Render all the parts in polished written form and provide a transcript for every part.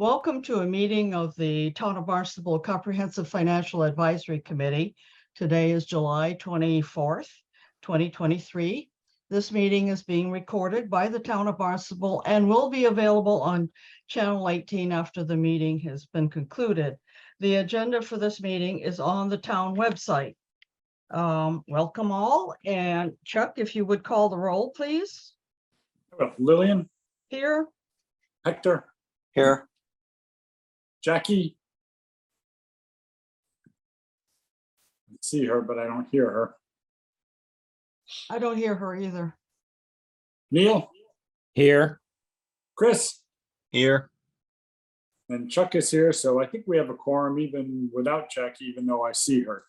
Welcome to a meeting of the Town of Barnstable Comprehensive Financial Advisory Committee. Today is July 24th, 2023. This meeting is being recorded by the Town of Barnstable and will be available on Channel 18 after the meeting has been concluded. The agenda for this meeting is on the town website. Welcome all, and Chuck, if you would call the roll, please. Lillian, Here. Hector, Here. Jackie. I see her, but I don't hear her. I don't hear her either. Neil, Here. Chris, Here. and Chuck is here, so I think we have a quorum even without Jackie, even though I see her.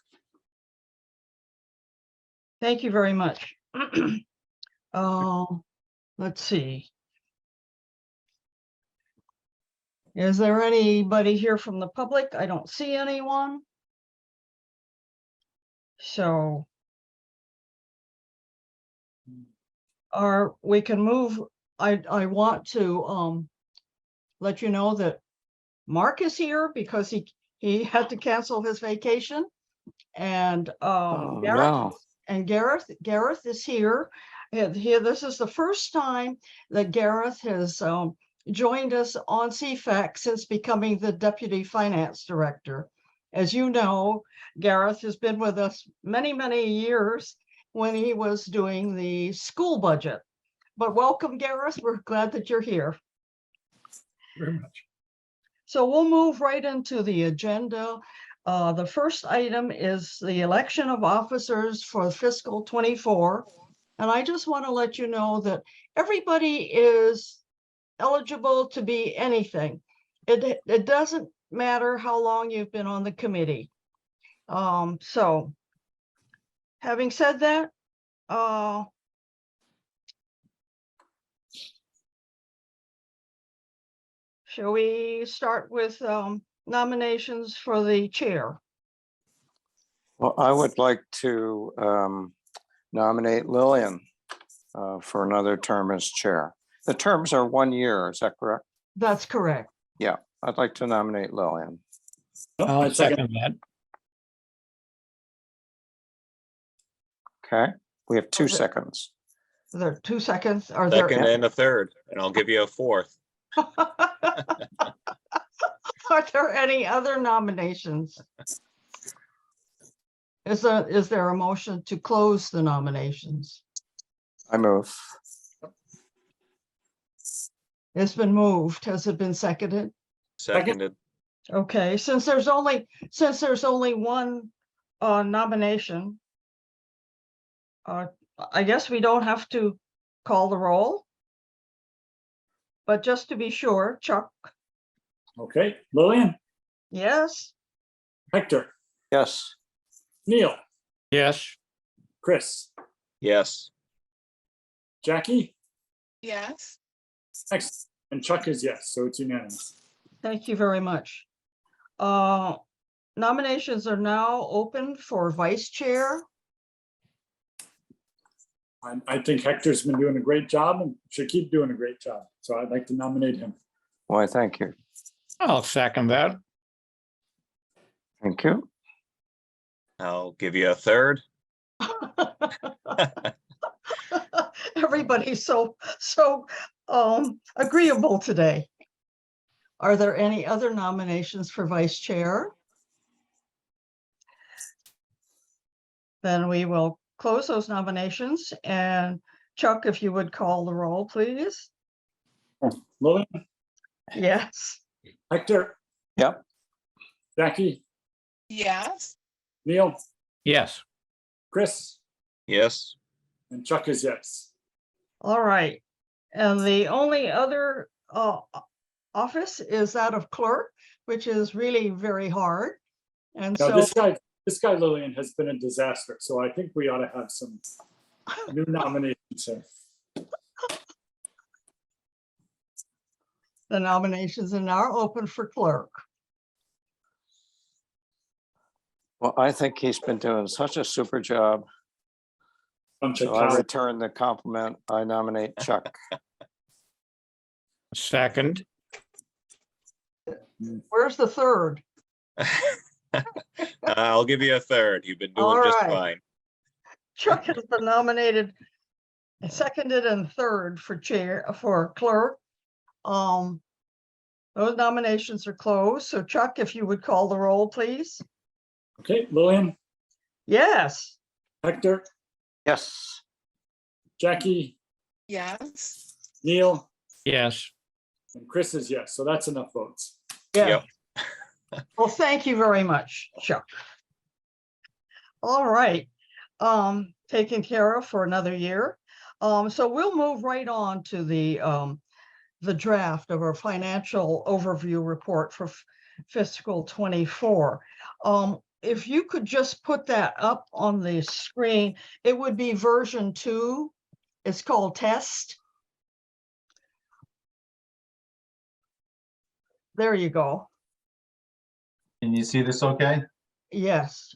Thank you very much. Let's see. Is there anybody here from the public? I don't see anyone. So we can move. I want to let you know that Mark is here because he had to cancel his vacation, and Gareth is here. And here, this is the first time that Gareth has joined us on CFAC since becoming the Deputy Finance Director. As you know, Gareth has been with us many, many years when he was doing the school budget. But welcome, Gareth. We're glad that you're here. Very much. So we'll move right into the agenda. The first item is the election of officers for fiscal 24. And I just want to let you know that everybody is eligible to be anything. It doesn't matter how long you've been on the committee. So having said that, shall we start with nominations for the chair? Well, I would like to nominate Lillian for another term as chair. The terms are 1 year, is that correct? That's correct. Yeah, I'd like to nominate Lillian. I second that. Okay, we have 2 Okay. seconds. There are 2 seconds. Are Second there and a third, and I'll give you a fourth. are there any other nominations? Is there a motion to close the nominations? I move. It's been moved. Has it been seconded? Seconded. Okay, since there's only one nomination, I guess we don't have to call the roll. But just to be sure, Chuck, Okay, Lillian, yes, Hector, Yes. Neil, Yes. Chris, Yes. Jackie, Yes. Excellent. And Chuck is yes, so it's unanimous. thank you very much. Nominations are now open for vice chair. I think Hector's been doing a great job and should keep doing a great job. So I'd like to nominate him. Why, thank you. I'll second that. Thank you. I'll give you a third. Everybody's so agreeable today. Are there any other nominations for vice chair? Then we will close those nominations, and Chuck, if you would call the roll, please. Lillian, Yes, Hector, Yep. Jackie, Yes. Neil, Yes. Chris, Yes. and Chuck is yes. all right. And the only other office is that of clerk, which is really very hard. And Now, so this guy Lillian has been a disaster, so I think we ought to have some new nominations here. the nominations are now open for clerk. Well, I think he's been doing such a super job. Bunch of So I cows. return the compliment. I nominate Chuck. Second. Where's the third? I'll give you a third. You've been All doing just right. fine. Chuck has been nominated, seconded and third for clerk. Those nominations are closed. So Chuck, if you would call the roll, please. Okay, Lillian, Yes. Hector, Yes. Jackie, Yes. Neil, Yes. and Chris is yes. So that's enough votes. Yeah. Yep. Well, thank you very much, Chuck. All right. Taken care of for another year. So we'll move right on to the draft of our financial overview report for fiscal 24. If you could just put that up on the screen, it would be version 2. It's called test. There you go. Can you see this okay? Yes.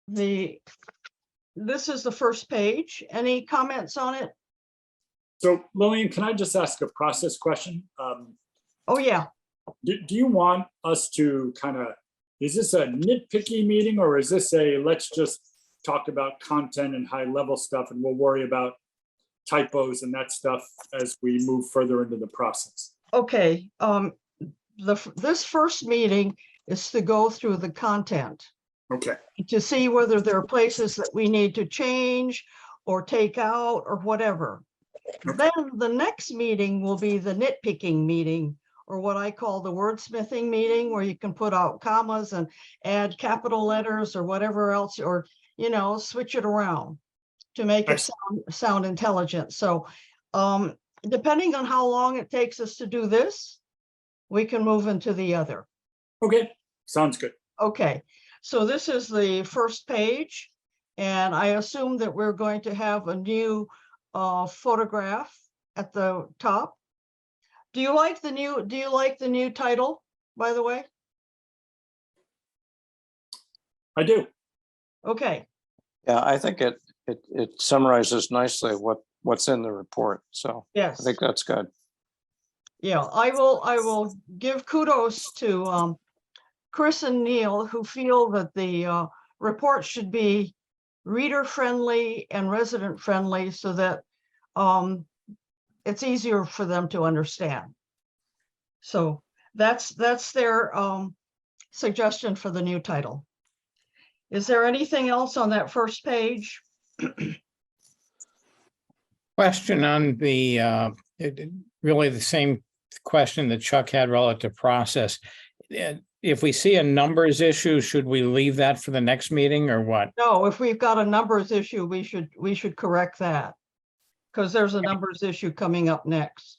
This is the first page. Any comments on it? So Lillian, can I just ask a process question? Oh, yeah. Do you want us to kind of, is this a nitpicky meeting or is this a, let's just talk about content and high level stuff and we'll worry about typos and that stuff as we move further into the process? Okay. This first meeting is to go through the content Okay, to see whether there are places that we need to change or take out or whatever. Then the next meeting will be the nitpicking meeting, or what I call the wordsmithing meeting, where you can put out commas and add capital letters or whatever else, or, switch it around to make it sound intelligent. So depending on how long it takes us to do this, we can move into the other. okay, sounds good. Okay, so this is the first page, and I assume that we're going to have a new photograph at the top. Do you like the new title, by the way? I do. Okay, Yeah, I think it summarizes nicely what's in the report. So I yes, think that's good. yeah, I will give kudos to Chris and Neil, who feel that the report should be reader friendly and resident friendly so that it's easier for them to understand. So that's their suggestion for the new title. Is there anything else on that first page? Question on really the same question that Chuck had relative to process. If we see a numbers issue, should we leave that for the next meeting or what? No, if we've got a numbers issue, we should correct that, because there's a numbers issue coming up next.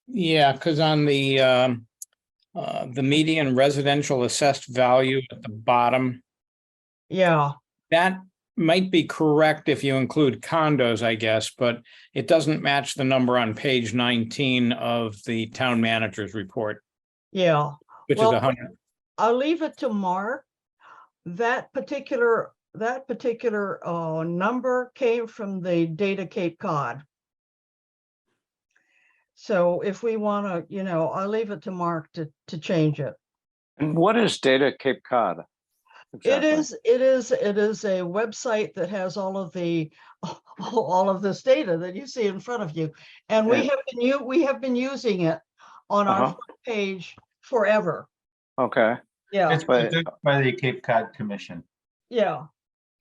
Yeah, because on the median residential assessed value at the bottom, Yeah, that might be correct if you include condos, I guess, but it doesn't match the number on page 19 of the town manager's report, yeah. which Well, is 100. I'll leave it to Mark. That particular number came from the data Cape Cod. So if we want to, I'll leave it to Mark to change it. And what is Data Cape Cod? Exactly. It is a website that has all of this data that you see in front of you. And we have been using it on our front page forever. Okay. Yeah, It's produced by the Cape Cod Commission. yeah.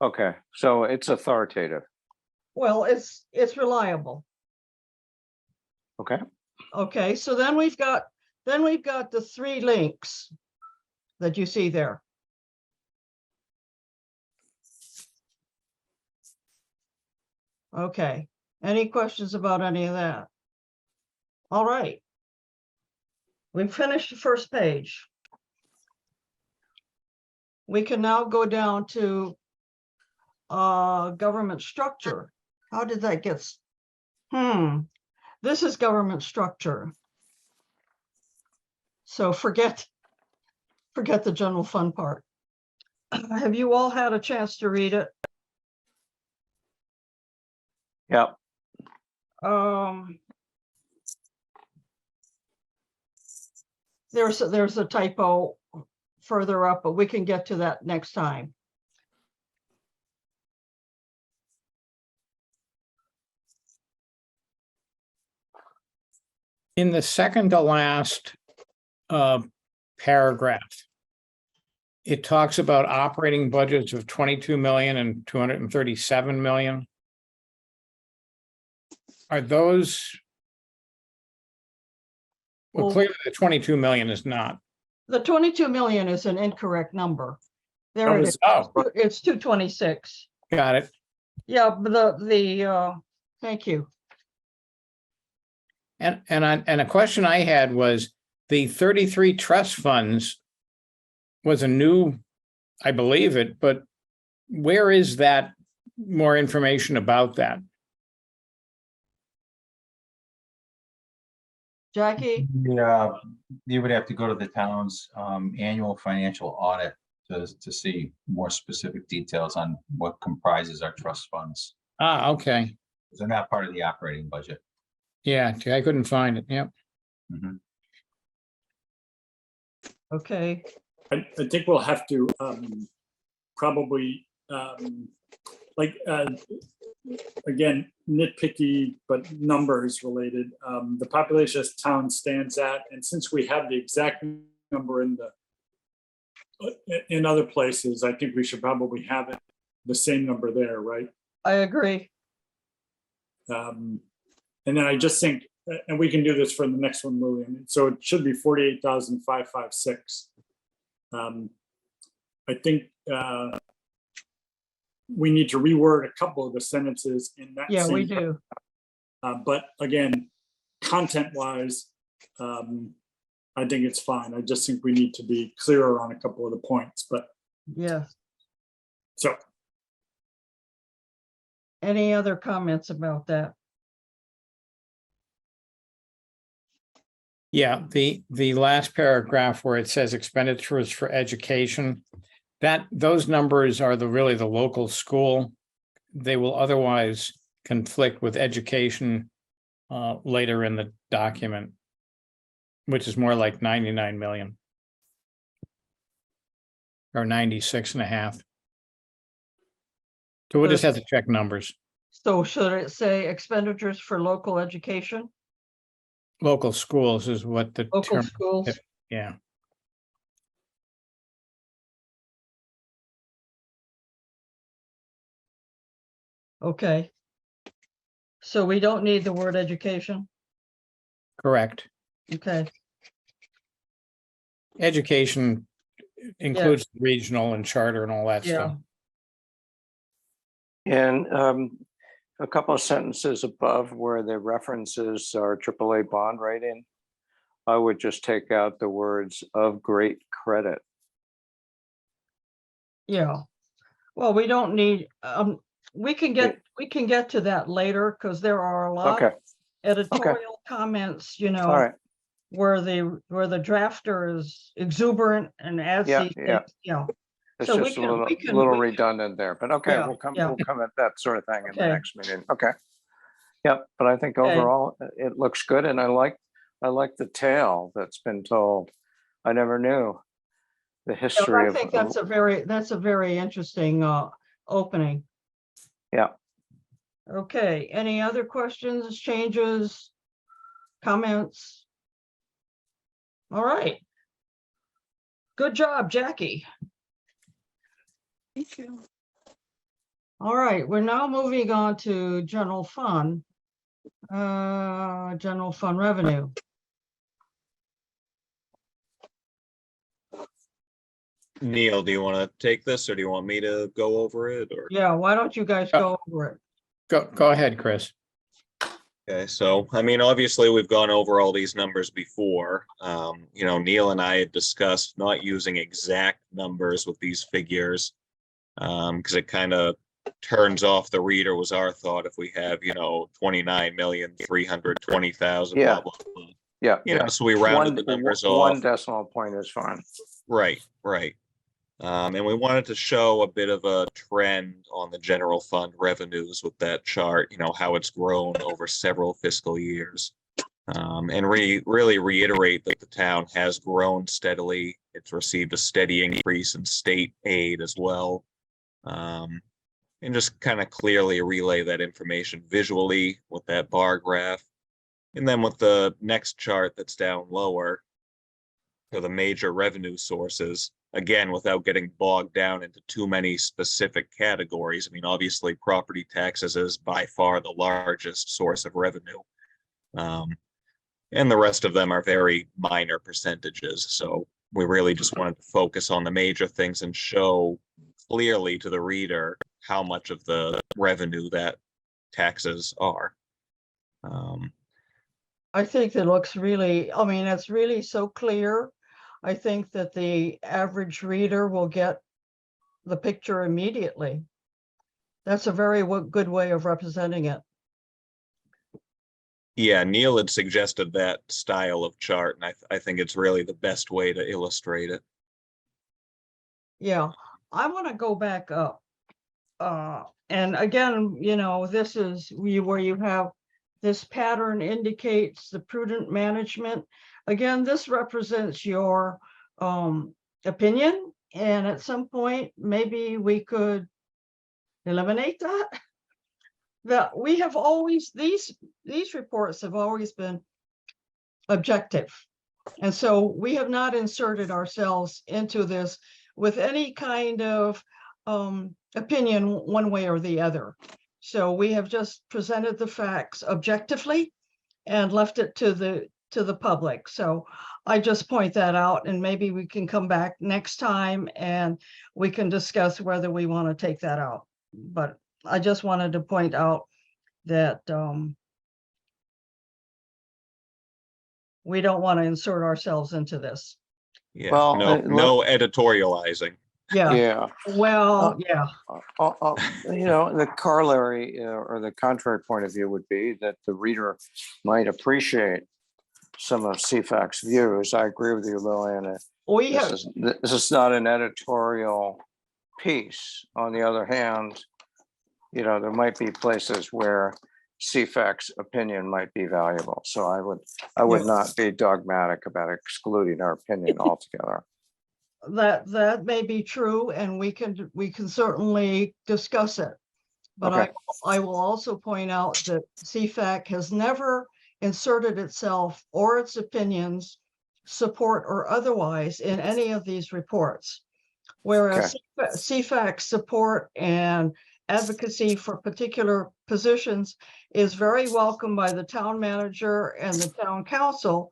Okay. So it's authoritative. Well, it's reliable. Okay. Okay, so then we've got the 3 links that you see there. Okay, any questions about any of that? All right. We've finished the first page. We can now go down to government structure. How did that get? This is government structure. So forget the general fund part. Have you all had a chance to read it? Yep. there's a typo further up, but we can get to that next time. In the second to last paragraph, it talks about operating budgets of 22 million and 237 million. Are those? Well, Well, clearly the 22 million is not. the 22 million is an incorrect number. There That it was- is. Oh, It's 226. got it. Yeah, but thank you. And a question I had was the 33 trust funds was a new, I believe it, but where is that more information about that? Jackie, Yeah, you would have to go to the town's annual financial audit to see more specific details on what comprises our trust funds. Ah, okay. They're not part of the operating budget. Yeah, I couldn't find it. Yep. Mhm. okay, I think we'll have to probably like again, nitpicky, but numbers related. The population as town stands at, and since we have the exact number in other places, I think we should probably have it the same number there, right? I agree. And then I just think, and we can do this for the next one, Lillian. So it should be 48,556. I think we need to reword a couple of the sentences in that. Yeah, we same- do. But again, content-wise, I think it's fine. I just think we need to be clearer on a couple of the points. But Yeah. so Any other comments about that? Yeah, the last paragraph where it says expenditures for education, those numbers are really the local school. They will otherwise conflict with education later in the document, which is more like 99 million. Or 96.5. So we'll just have to check numbers. So should it say expenditures for local education, Local schools is what the local term, schools? yeah. Okay. So we don't need the word education? Correct. Okay, Education includes regional and charter and all that yeah, stuff. And a couple of sentences above where the references are AAA bond rating, I would just take out the words "of great credit." yeah. Well, we don't need, we can get to that later because there are a lot Okay, of editorial comments, all know, right. where the drafter is exuberant and adds Yeah, these yeah. things, It's So we just a can- little, we can- little we can- redundant there, but okay, Yeah, we'll come yeah. at that sort of thing in the Okay. next meeting. Okay. Yep, but I think Okay. overall it looks good, and I like the tale that's been told. I never knew the Yeah, history I of. think that's a very interesting opening. Yeah. Okay, any other questions, changes, comments? All right. Good job, Jackie. Thank you. All right, we're now moving on to general fund. General fund revenue. Neil, do you want to take this or do you want me to go over it or? Yeah, why don't you guys go over it? Go ahead, Chris. Okay, so I mean, obviously, we've gone over all these numbers before. Neil and I had discussed not using exact numbers with these figures because it kind of turns off the reader, was our thought, if we have 29,320,000. Yeah. Blah, blah, blah. Yeah. So we rounded the numbers off. One decimal point is fine. Right. And we wanted to show a bit of a trend on the general fund revenues with that chart, how it's grown over several fiscal years. And really reiterate that the town has grown steadily. It's received a steady increase in state aid as well. And just kind of clearly relay that information visually with that bar graph. And then with the next chart that's down lower for the major revenue sources, again, without getting bogged down into too many specific categories. I mean, obviously, property taxes is by far the largest source of revenue. And the rest of them are very minor percentages. So we really just wanted to focus on the major things and show clearly to the reader how much of the revenue that taxes are. I think it looks really, I mean, it's really so clear. I think that the average reader will get the picture immediately. That's a very good way of representing it. Yeah, Neil had suggested that style of chart, and I think it's really the best way to illustrate it. Yeah, I want to go back up. And again, you know, this is where you have this pattern indicates the prudent management. Again, this represents your opinion, and at some point, maybe we could eliminate that. That we have always, these reports have always been objective. And so we have not inserted ourselves into this with any kind of opinion one way or the other. So we have just presented the facts objectively and left it to the public. So I just point that out, and maybe we can come back next time and we can discuss whether we want to take that out. But I just wanted to point out that we don't want to insert ourselves into this. Yeah, Well, no editorializing. Yeah, Yeah. well, yeah, You know, the corollary or the contrary point of view would be that the reader might appreciate some of CFAC's views. I agree with you, Lillian. we have, This is not an editorial piece. On the other hand, you know, there might be places where CFAC's opinion might be valuable. So I would not be dogmatic about excluding our opinion altogether. that may be true, and we can certainly discuss it. But Okay. I will also point out that CFAC has never inserted itself or its opinions, support or otherwise, in any of these reports. Whereas CFAC support and advocacy for particular positions is very welcome by the town manager and the town council.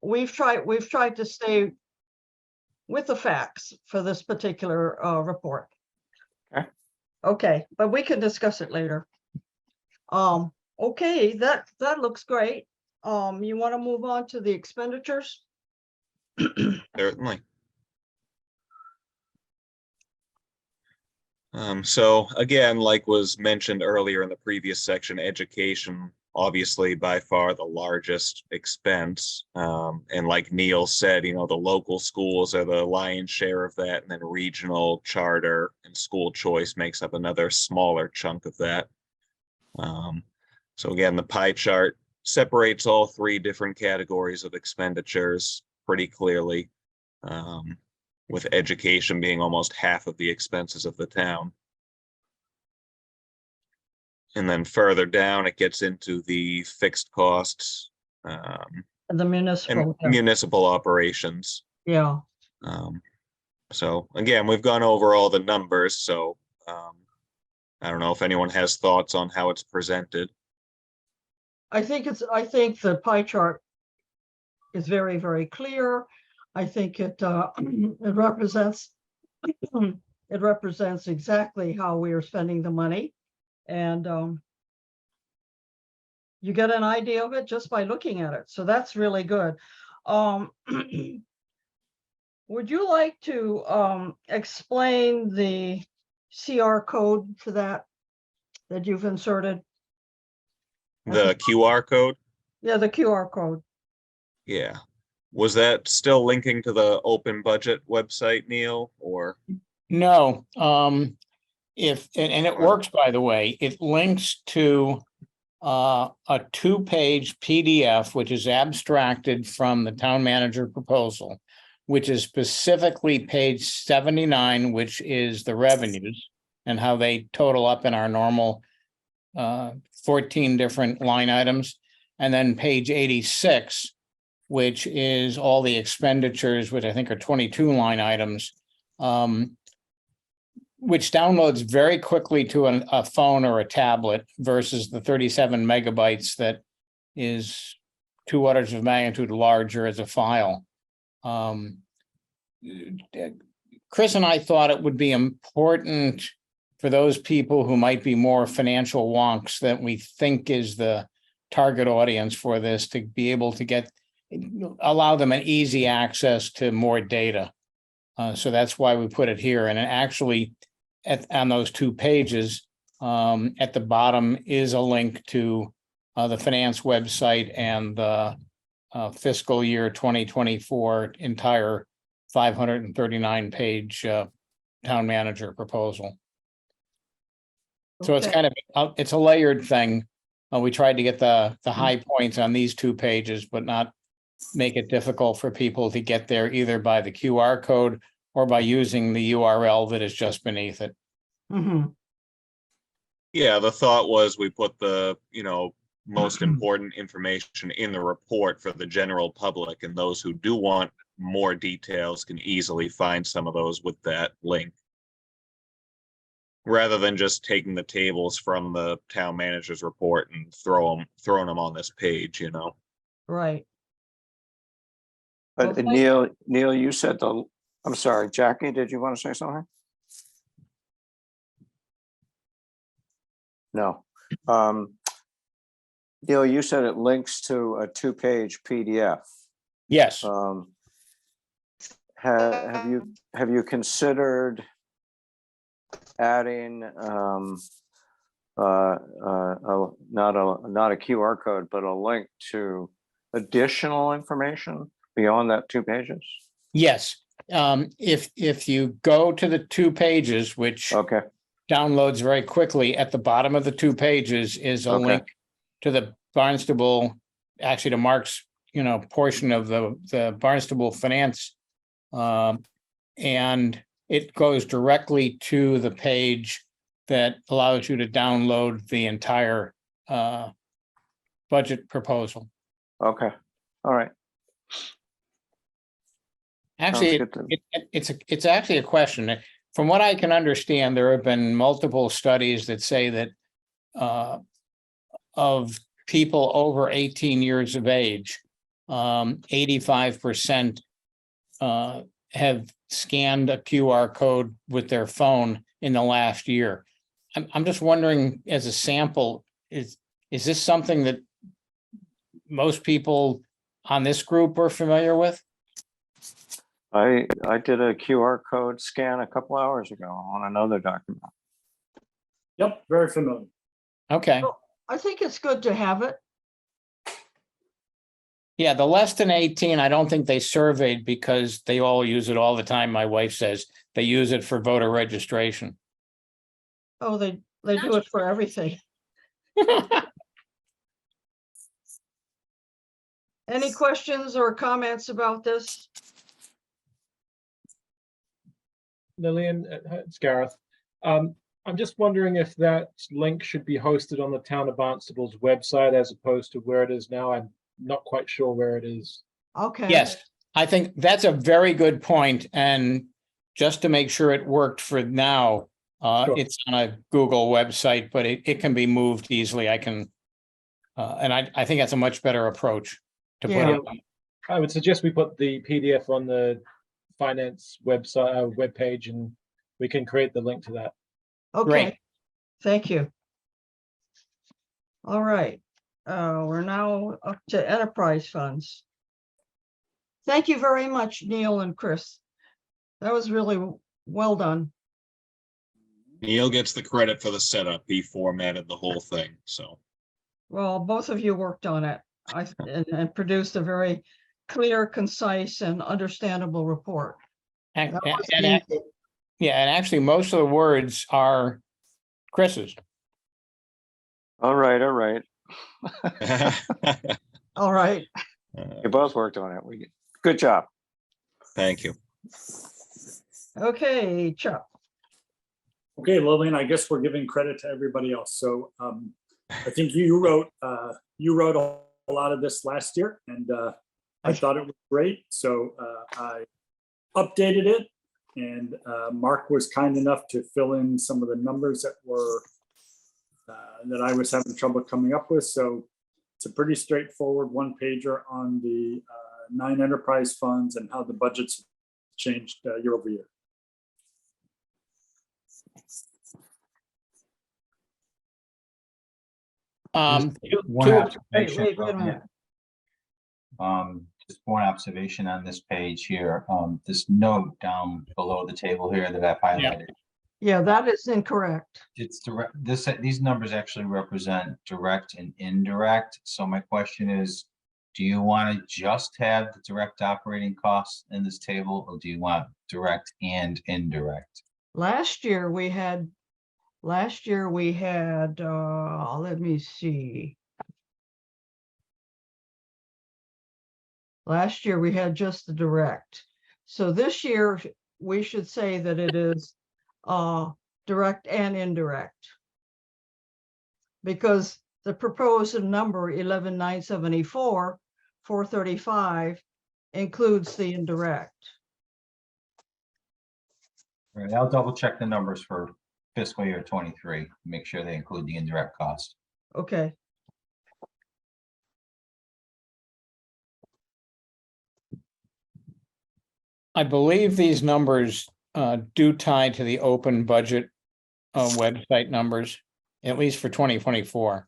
We've tried to stay with the facts for this particular report. Okay, but we can discuss it later. Okay, that looks great. You want to move on to the expenditures? Certainly. So again, like was mentioned earlier in the previous section, education, obviously by far the largest expense. And like Neil said, you know, the local schools are the lion's share of that, and then regional, charter, and school choice makes up another smaller chunk of that. So again, the pie chart separates all three different categories of expenditures pretty clearly. With education being almost half of the expenses of the town. And then further down, it gets into the fixed costs The municipal, and municipal operations. yeah. So again, we've gone over all the numbers, so I don't know if anyone has thoughts on how it's presented. I think the pie chart is very, very clear. I think it represents exactly how we are spending the money, and you get an idea of it just by looking at it. So that's really good. Would you like to explain the CR code for that you've inserted? The QR code? Yeah, the QR code. Yeah. Was that still linking to the open budget website, Neil, or? No, and it works, by the way. It links to a two-page PDF, which is abstracted from the town manager proposal, which is specifically page 79, which is the revenues and how they total up in our normal 14 different line items. And then page 86, which is all the expenditures, which I think are 22 line items, which downloads very quickly to a phone or a tablet versus the 37 megabytes that is 2 orders of magnitude larger as a file. Chris and I thought it would be important for those people who might be more financial wonks that we think is the target audience for this to be able to allow them an easy access to more data. So that's why we put it here. And it actually, on those 2 pages, at the bottom is a link to the finance website and the fiscal year 2024 entire 539-page town manager proposal. So it's Okay. kind of, it's a layered thing. We tried to get the high points on these 2 pages, but not make it difficult for people to get there either by the QR code or by using the URL that is just beneath it. Mhm. Yeah, the thought was we put the, most important information in the report for the general public, and those who do want more details can easily find some of those with that link. Rather than just taking the tables from the town manager's report and throwing them on this page, Right. But Well, Neil, you said I'm sorry, Jackie, did you want to say something? No. Neil, you said it links to a 2-page PDF. Yes. Have you considered adding not a QR code, but a link to additional information beyond that 2 pages? Yes. If you go to the 2 pages, which Okay. downloads very quickly, at the bottom of the 2 pages is a Okay. link to the Barnstable, actually to Mark's, portion of the Barnstable finance. And it goes directly to the page that allows you to download the entire budget proposal. Okay. All right. Actually, Sounds good it's actually a question. From what I can understand, there have been multiple studies that say that of people over 18 years of age, 85% have scanned a QR code with their phone in the last year. I'm just wondering, as a sample, is this something that most people on this group are familiar with? I did a QR code scan a couple hours ago on another document. Yep, very familiar. Okay. I think it's good to have it. Yeah, the less than 18, I don't think they surveyed because they all use it all the time. My wife says they use it for voter registration. Oh, they do it for everything. Any questions or comments about this? Lillian, it's Gareth. I'm just wondering if that link should be hosted on the town of Barnstable's website as opposed to where it is now. I'm not quite sure where it is. Okay. Yes, I think that's a very good point. And just to make sure it worked for now, Sure. it's on a Google website, but it can be moved easily. I can, and I think that's a much better approach to put Yeah. it on. I would suggest we put the PDF on the finance website webpage, and we can create the link to that. Okay. Great. Thank you. All right. We're now up to enterprise funds. Thank you very much, Neil and Chris. That was really well done. Neil gets the credit for the setup. He formatted the whole thing, so. Well, both of you worked on it and produced a very clear, concise, and understandable report. And, That was and easy. yeah, and actually most of the words are Chris's. All right. All right. You both worked on it. Good job. Thank you. Okay, Chuck. Okay, Lillian, I guess we're giving credit to everybody else. So I think you wrote a lot of this last year, and I thought it was great. So I updated it, and Mark was kind enough to fill in some of the numbers that were that I was having trouble coming up with. So it's a pretty straightforward one pager on the 9 enterprise funds and how the budgets changed year over year. One observation. Wait a minute. Just one observation on this page here, this note down below the table here that I've highlighted. Yeah, that is incorrect. It's direct, these numbers actually represent direct and indirect. So my question is, do you want to just have the direct operating costs in this table, or do you want direct and indirect? Last year we had, let me see. Last year we had just the direct. So this year we should say that it is direct and indirect. Because the proposed number 11,974, 435 includes the indirect. All right, I'll double check the numbers for fiscal year 23, make sure they include the indirect cost. Okay. I believe these numbers do tie to the open budget website numbers, at least for 2024.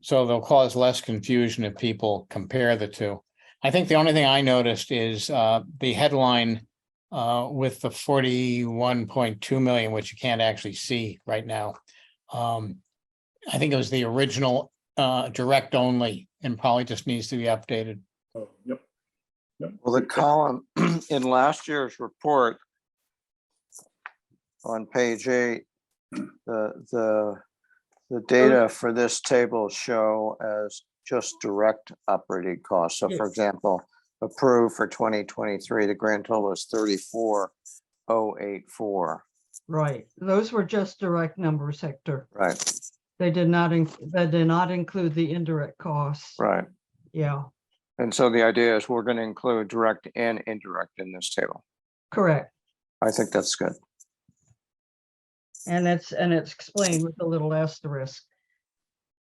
So they'll cause less confusion if people compare the two. I think the only thing I noticed is the headline with the 41.2 million, which you can't actually see right now. I think it was the original direct only and probably just needs to be updated. Oh, yep. Well, the column in last year's report on page 8, the data for this table show as just direct operating costs. So for example, approved for 2023, the grand total is 34,084. Right. Those were just direct numbers, Hector. Right, They did not include the indirect costs. right. Yeah, And so the idea is we're going to include direct and indirect in this table. correct. I think that's good. And it's explained with a little asterisk.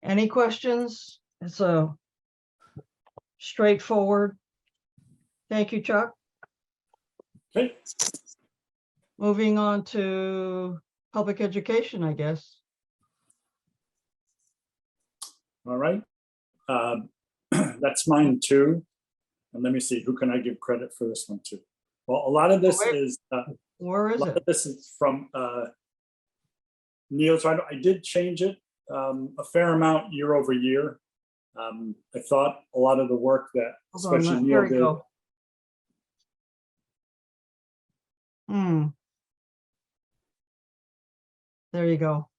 Any questions? It's a straightforward. Thank you, Chuck. Okay. Moving on to public education, I guess. All right. That's mine too. And let me see, who can I give credit for this one too? Well, a lot of this is Where is it? this is from Neil's. I did change it a fair amount year over year. I thought a lot of the work that Hold especially on, Neil here we did. go. There you go.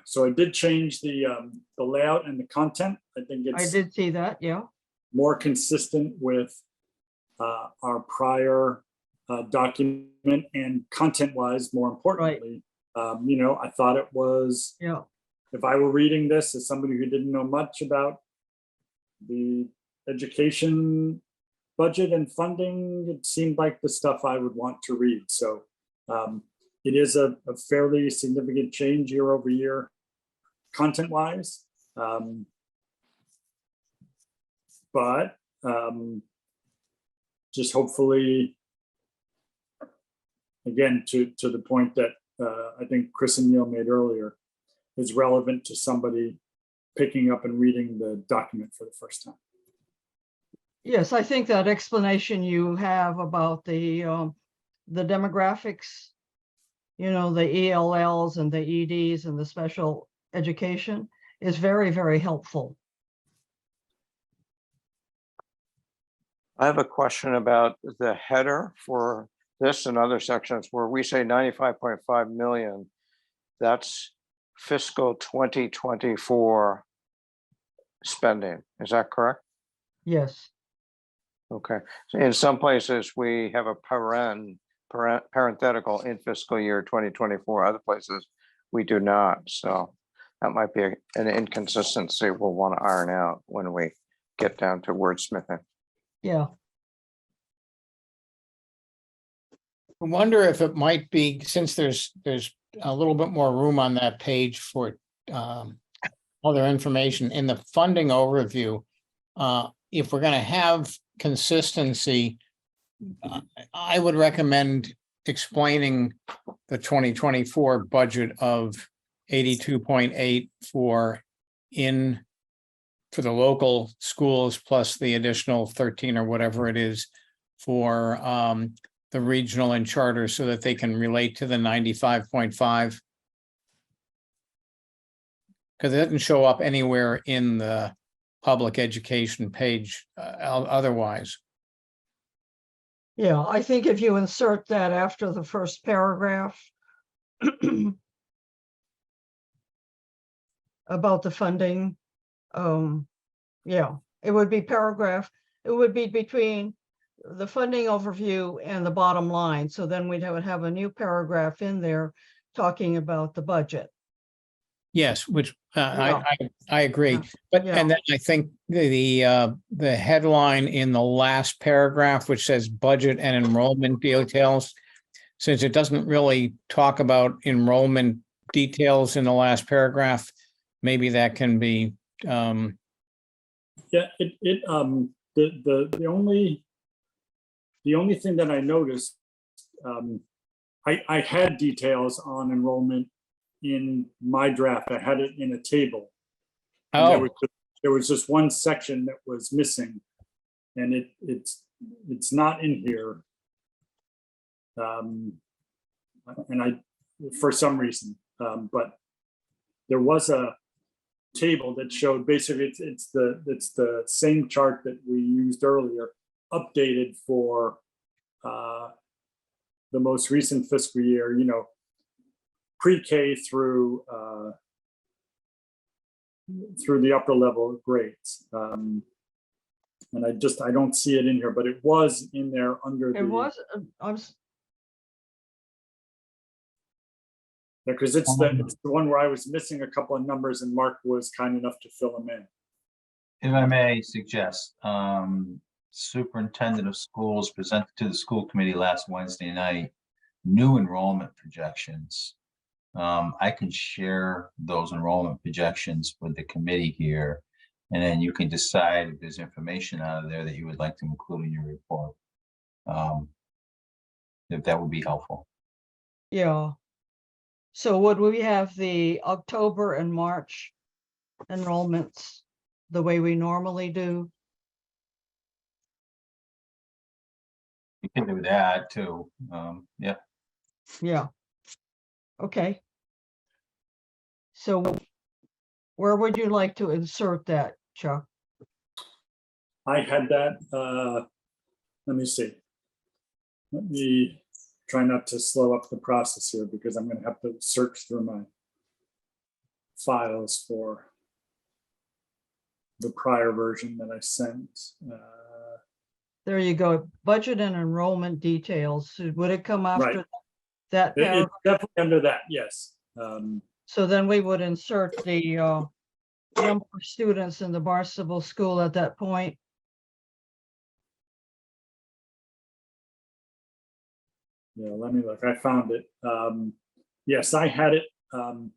So I did change the layout and the content. I think I it's did see that, yeah. more consistent with our prior document, and content-wise, more importantly, you know, I thought it was, Yeah. if I were reading this as somebody who didn't know much about the education budget and funding, it seemed like the stuff I would want to read. So it is a fairly significant change year over year, content-wise. But just hopefully, again, to the point that I think Chris and Neil made earlier, is relevant to somebody picking up and reading the document for the first time. Yes, I think that explanation you have about the demographics, you know, the ELLs and the EDs and the special education is very, very helpful. I have a question about the header for this and other sections where we say 95.5 million. that's fiscal 2024 spending. Is that correct? Yes, Okay. So in some places, we have a parenthetical in fiscal year 2024. Other places, we do not. So that might be an inconsistency we'll want to iron out when we get down to wordsmithing. yeah. I wonder if it might be, since there's a little bit more room on that page for other information in the funding overview. If we're gonna have consistency, I would recommend explaining the 2024 budget of 82.8 for the local schools plus the additional 13 or whatever it is for the regional and charter, so that they can relate to the 95.5. Because it doesn't show up anywhere in the public education page otherwise. Yeah, I think if you insert that after the first paragraph about the funding, yeah, it would be between the funding overview and the bottom line. So then would have a new paragraph in there talking about the budget. Yes, which Yeah. I agree. Yeah. But Yeah. and then I think the headline in the last paragraph, which says budget and enrollment details, since it doesn't really talk about enrollment details in the last paragraph, maybe that can be Yeah, the only thing that I noticed, I had details on enrollment in my draft. I had it in a table. And there was just one section that was missing, and it's not in here. And for some reason, but there was a table that showed basically it's the same chart that we used earlier, updated for the most recent fiscal year, pre-K through the upper level grades. And I don't see it in here, but it was in there under It was, because it's the one where I was missing a couple of numbers and Mark was kind enough to fill them in. If I may suggest, Superintendent of Schools presented to the school committee last Wednesday night, new enrollment projections. I can share those enrollment projections with the committee here, and then you can decide if there's information out of there that you would like to include in your report. If that would be helpful. yeah. So would we have the October and March enrollments the way we normally do? You can do that too. Yeah. Yeah. Okay. So where would you like to insert that, Chuck? I had that, let me see. Let me try not to slow up the process here because I'm going to have to search through my files for the prior version that I sent. There you go. Budget and enrollment details. Would it come after Right. that It's paragraph? definitely under that, yes. So then we would insert the number of students in the Barnstable school at that point. Yeah, let me look. I found it. Yes, I had it in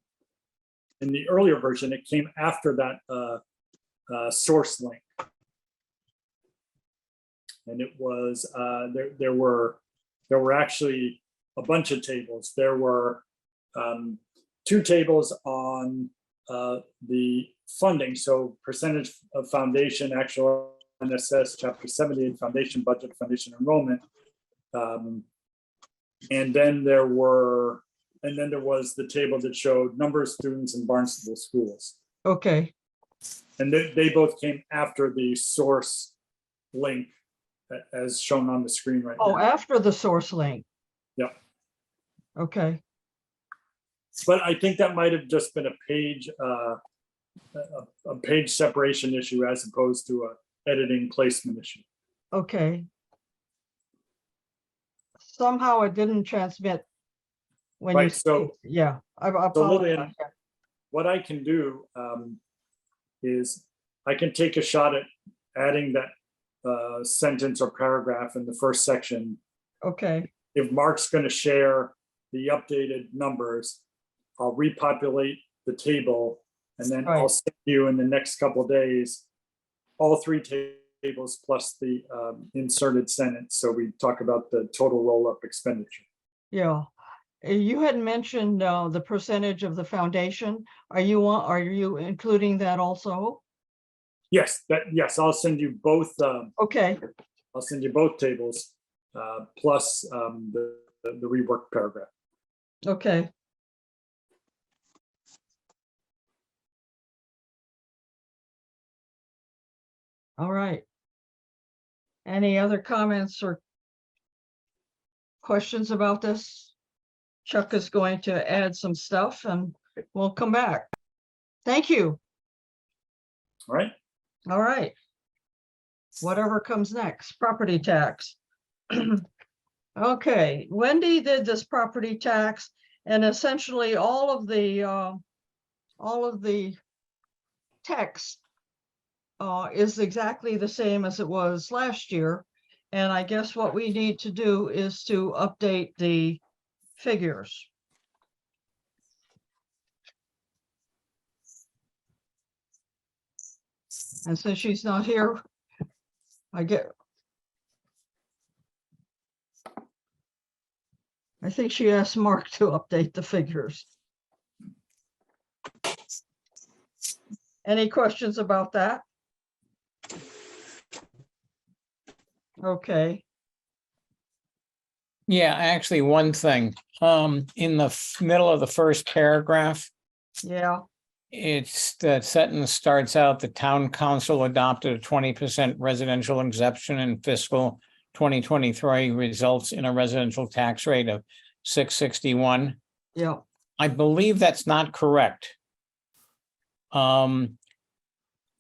the earlier version. It came after that source link. And it was there were actually a bunch of tables. There were 2 tables on the funding, so percentage of foundation, actual NSS, chapter 78, foundation budget, foundation enrollment. And then there was the table that showed number of students in Barnstable schools. Okay. And they both came after the source link as shown on the screen right now. Oh, after the source link. Yep. Okay. But I think that might have just been a page separation issue as opposed to a editing placement issue. Okay. Somehow it didn't transmit when you, Right, so- yeah, I So apologize. Lillian, what I can do is I can take a shot at adding that sentence or paragraph in the first section. Okay, If Mark's going to share the updated numbers, I'll repopulate the table, and then I'll Right. send you in the next couple of days all three tables plus the inserted sentence. So we talk about the total roll-up expenditure. yeah. You had mentioned the percentage of the foundation. Are you including that also? Yes, I'll send you both. Okay, I'll send you both tables plus the rework paragraph. okay. All right. Any other comments or questions about this? Chuck is going to add some stuff and we'll come back. Thank you. All right. All right. Whatever comes next, property tax. Okay, Wendy did this property tax and essentially all of the text is exactly the same as it was last year. And I guess what we need to do is to update the figures. And since she's not here, I think she asked Mark to update the figures. Any questions about that? Okay, Yeah, actually, one thing, in the middle of the first paragraph, yeah, it's the sentence starts out, the town council adopted a 20% residential exemption in fiscal 2023 results in a residential tax rate of 661. yeah, I believe that's not correct. The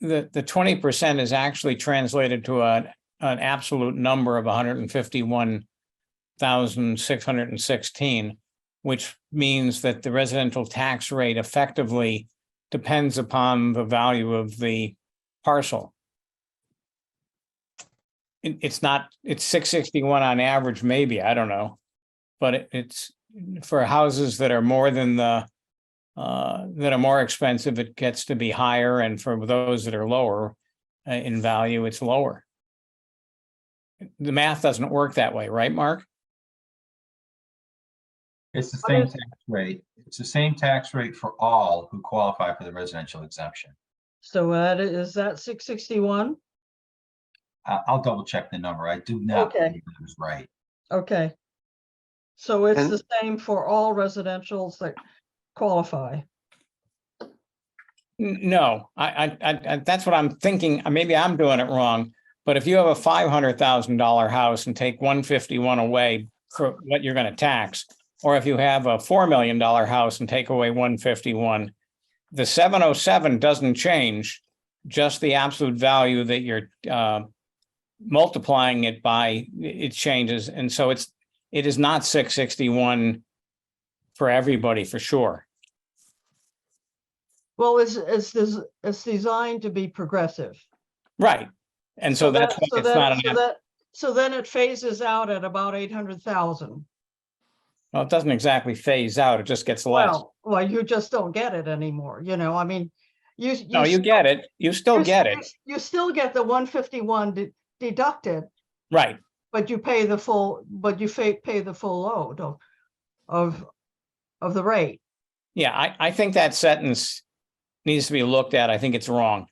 20% is actually translated to an absolute number of 151,616, which means that the residential tax rate effectively depends upon the value of the parcel. It's 661 on average, maybe, I don't know. But it's for houses that are more than that are more expensive, it gets to be higher. And for those that are lower in value, it's lower. The math doesn't work that way, right, Mark? It's the What same is- tax rate. It's the same tax rate for all who qualify for the residential exemption. so is that 661? I'll double check the number. I do not Okay. believe it was right. Okay. So it's And- the same for all residentials that qualify. No, I that's what I'm thinking. Maybe I'm doing it wrong. But if you have a $500,000 house and take 151 away for what you're going to tax, or if you have a $4 million house and take away 151, the 707 doesn't change, just the absolute value that you're multiplying it by, it changes. And so it is not 661 for everybody, for sure. Well, it's designed to be progressive. Right. And so that's that- why so it's that- not an, so that- So then it phases out at about 800,000. well, it doesn't exactly phase out, it just gets less. Well, you just don't get it anymore, I mean, No, you get it. You still get it. You still get the 151 deducted, Right. but you pay the full, pay the full load of the rate. Yeah, I think that sentence needs to be looked at. I think it's wrong.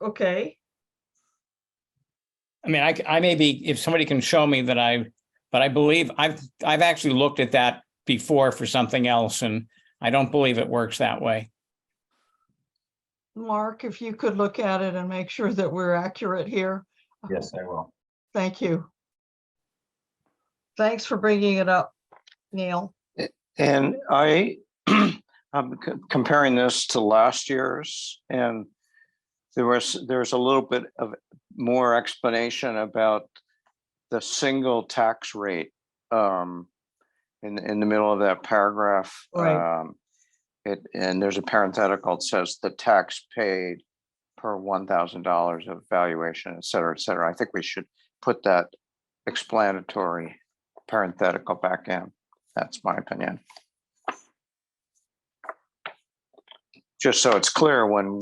Okay, I mean, I may be, if somebody can show me that but I believe I've actually looked at that before for something else, and I don't believe it works that way. Mark, if you could look at it and make sure that we're accurate here. Yes, I will. Thank you. Thanks for bringing it up, Neil. And I'm comparing this to last year's, and there's a little bit of more explanation about the single tax rate in the middle of that paragraph. Right. And there's a parenthetical that says the tax paid per $1,000 of valuation, et cetera, et cetera. I think we should put that explanatory parenthetical back in. That's my opinion. Just so it's clear when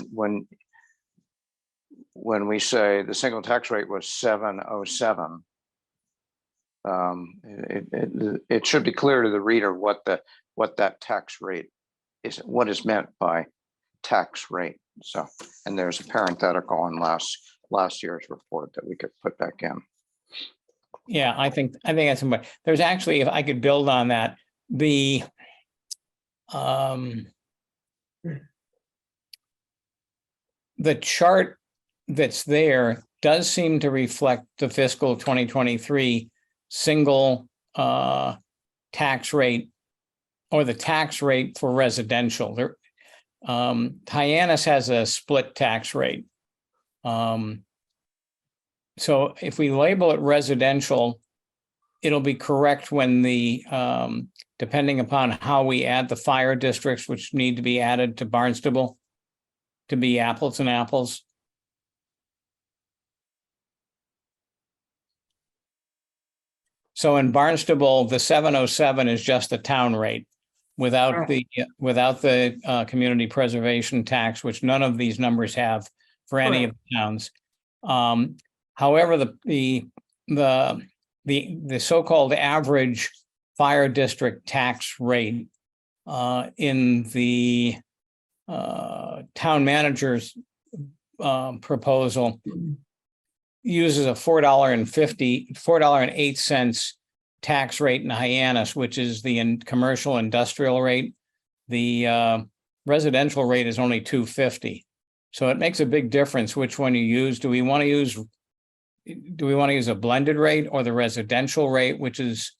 we say the single tax rate was 707, it should be clear to the reader what that tax rate is, what is meant by tax rate. So, and there's a parenthetical in last year's report that we could put back in. Yeah, I think that's important. There's actually, if I could build on that, the chart that's there does seem to reflect the fiscal 2023 single tax rate, or the tax rate for residential. There, Hyannis has a split tax rate. So if we label it residential, it'll be correct when the, depending upon how we add the fire districts, which need to be added to Barnstable to be apples and apples. So in Barnstable, the 707 is just the town rate without the community preservation tax, which none of these numbers have for any of the towns. However, the so-called average fire district tax rate in the town manager's proposal uses a $4.08 tax rate in Hyannis, which is the commercial industrial rate. The residential rate is only $2.50. So it makes a big difference which one you use. Do we want to use a blended rate or the residential rate, which is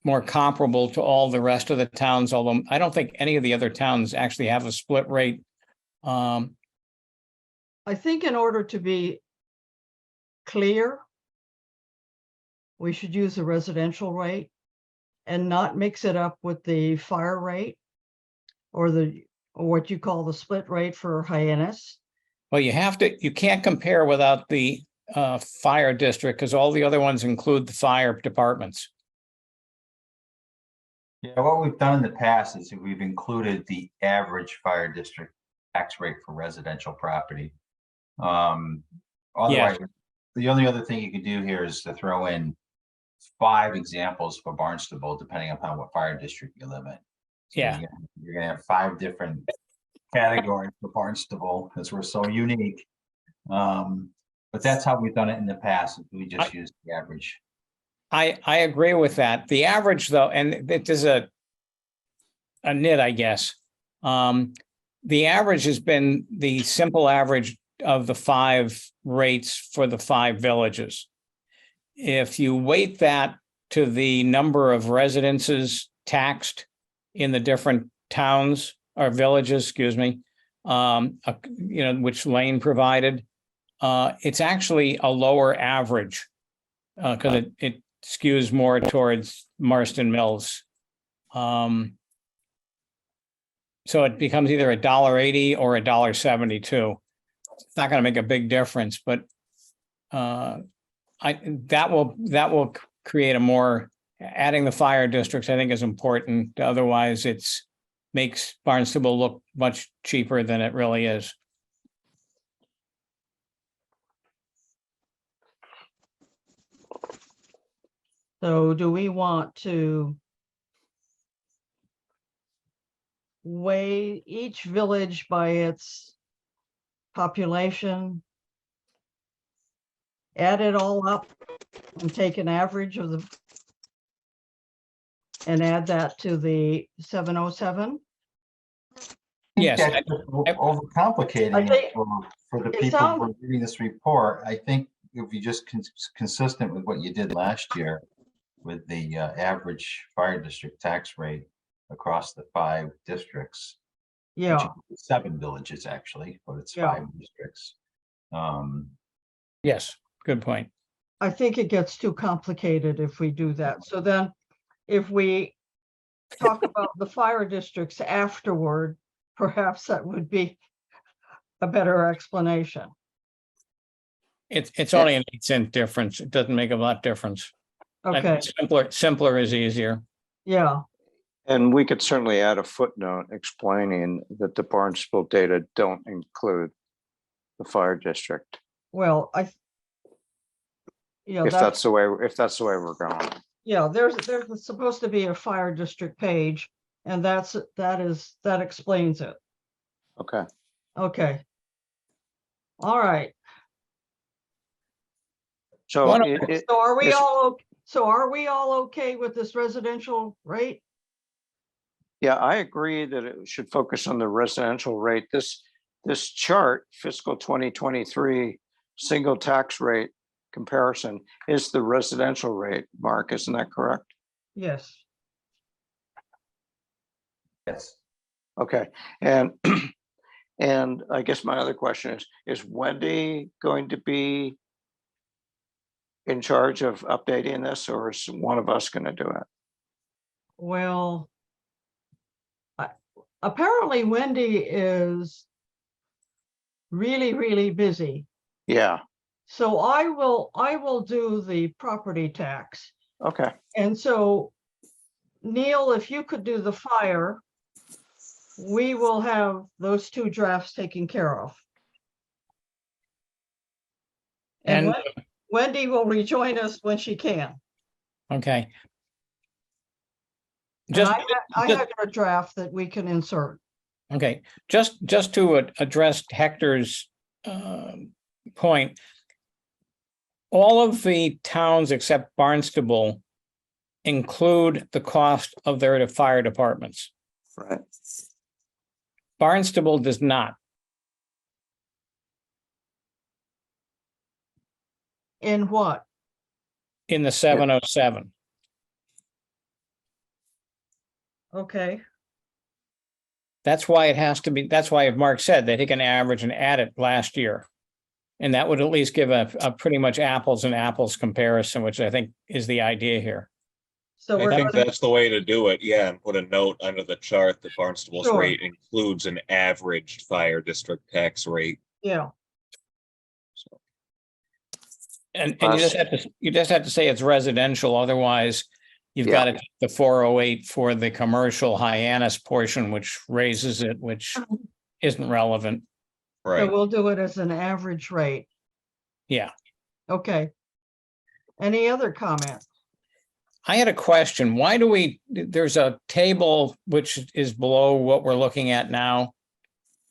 more comparable to all the rest of the towns? Although I don't think any of the other towns actually have a split rate. I think in order to be clear, we should use the residential rate and not mix it up with the fire rate or what you call the split rate for Hyannis. Well, you can't compare without the fire district, because all the other ones include the fire departments. Yeah, what we've done in the past is we've included the average fire district tax rate for residential property. Otherwise, the only other thing you could do here is to throw in 5 examples for Barnstable, depending upon what fire district you live in. So Yeah. you're gonna have 5 different categories for Barnstable because we're so unique. But that's how we've done it in the past. We just use the average. I agree with that. The average, though, and it is a nit, I guess. The average has been the simple average of the 5 rates for the 5 villages. If you weight that to the number of residences taxed in the different towns or villages, excuse me, which Lane provided, it's actually a lower average because it skews more towards Marston Mills. So it becomes either $1.80 or $1.72. It's not going to make a big difference, but that will create a more, adding the fire districts, I think, is important. Otherwise, makes Barnstable look much cheaper than it really is. So do we want to weigh each village by its population, add it all up and take an average of and add that to the 707? Yes, That's overcomplicating I think for the it people sounds- who are reading this report. I think if you just consistent with what you did last year, with the average fire district tax rate across the 5 districts, which Yeah, is 7 villages actually, but it's Yeah. 5 districts. Um, Yes, good point. I think it gets too complicated if we do that. So then if we talk about the fire districts afterward, perhaps that would be a better explanation. It's only an 8-cent difference. It doesn't make a lot difference. I Okay, think simpler is easier. yeah, And we could certainly add a footnote explaining that the Barnstable data don't include the fire district. well, If that's the way we're going. yeah, there's supposed to be a fire district page, and that explains it. Okay. Okay. All right. So One of- So are we it's- all okay with this residential rate? yeah, I agree that it should focus on the residential rate. This chart, fiscal 2023 single tax rate comparison is the residential rate. Mark, isn't that correct? Yes. yes. Okay, and and I guess my other question is Wendy going to be in charge of updating this, or is one of us going to do it? Well, apparently Wendy is really, really busy. Yeah, So I will do the property tax. okay, And so Neil, if you could do the fire, we will have those 2 drafts taken care of. And And, Wendy will rejoin us when she can. okay. And Just, I have a draft that we can insert. okay, just to address Hector's point. All of the towns except Barnstable include the cost of their fire departments. right. Barnstable does not. In what? In the 707. Okay, That's why it has to be, that's why Mark said that he can average and add it last year. And that would at least give a pretty much apples and apples comparison, which I think is the idea here. so I we're think gonna, that's the way to do it. Yeah, and put a note under the chart that Barnstable's Sure. rate includes an averaged fire district tax rate. yeah, So, And you just have to say it's residential, otherwise you've got to take the 408 for the commercial Hyannis portion, which raises it, which isn't relevant. so right. we'll do it as an average rate. Yeah. Okay. Any other comments? I had a question. Why do there's a table which is below what we're looking at now,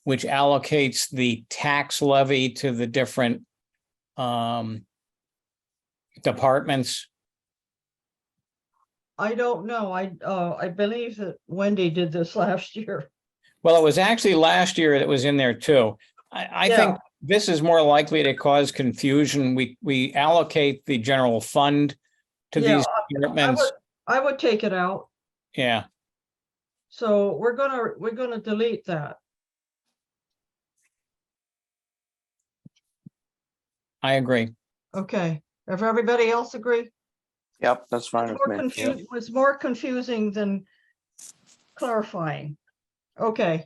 which allocates the tax levy to the different departments. I don't know. I believe that Wendy did this last year. Well, it was actually last year that was in there too. I Yeah. think this is more likely to cause confusion. We allocate the general fund to Yeah, these departments. I would take it out. Yeah, So we're gonna delete that. I agree. Okay. If everybody else agree? Yep, that's fine It's with more me. confu- it's more confusing than clarifying. Okay.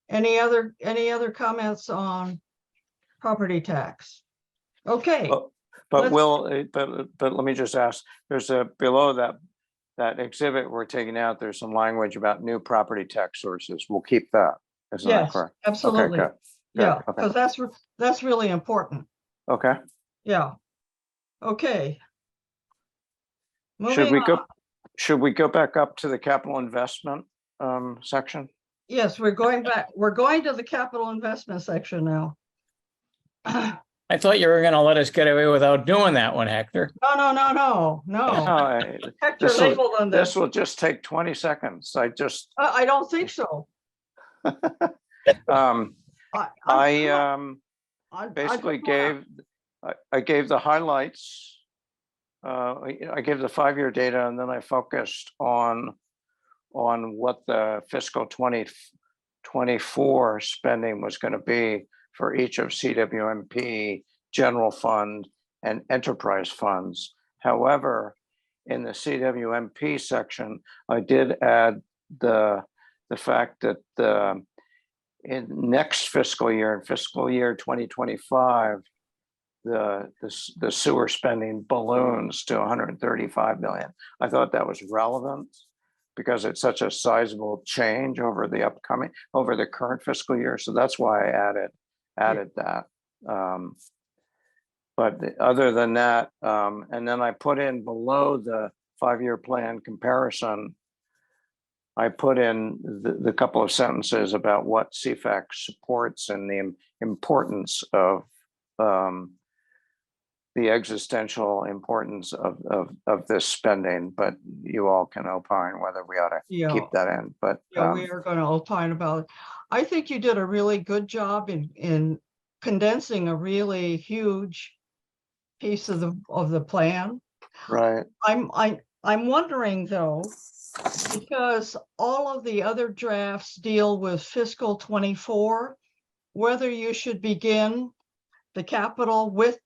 Any other comments on property tax? Okay, But Let's- Will, but let me just ask, there's below that exhibit we're taking out, there's some language about new property tax sources. We'll keep that. Isn't that yes, correct? absolutely. Okay, Yeah, okay. because that's really important. okay. Yeah. Okay. Should Moving on. should we go back up to the capital investment section? Yes, we're going back. We're going to the capital investment section now. I thought you were going to let us get away without doing that one, Hector. No. Hector This will- labeled on This this. will just take 20 seconds. I just, I don't think so. I I basically just wanna- I gave the highlights I gave the 5-year data and then I focused on what the fiscal 2024 spending was going to be for each of CWMP, general fund, and enterprise funds. However, in the CWMP section, I did add the fact that in next fiscal year, in fiscal year 2025, the sewer spending balloons to 135 million. I thought that was relevant because it's such a sizable change over the current fiscal year. So that's why I added that. But other than that, and then I put in below the 5-year plan comparison, I put in the couple of sentences about what CFAC supports and the importance of the existential importance of this spending, but you all can opine whether we ought to keep that in. But yeah, we are going to opine about it. I think you did a really good job in condensing a really huge piece of the plan. right. I'm wondering though, because all of the other drafts deal with fiscal 24, whether you should begin the capital with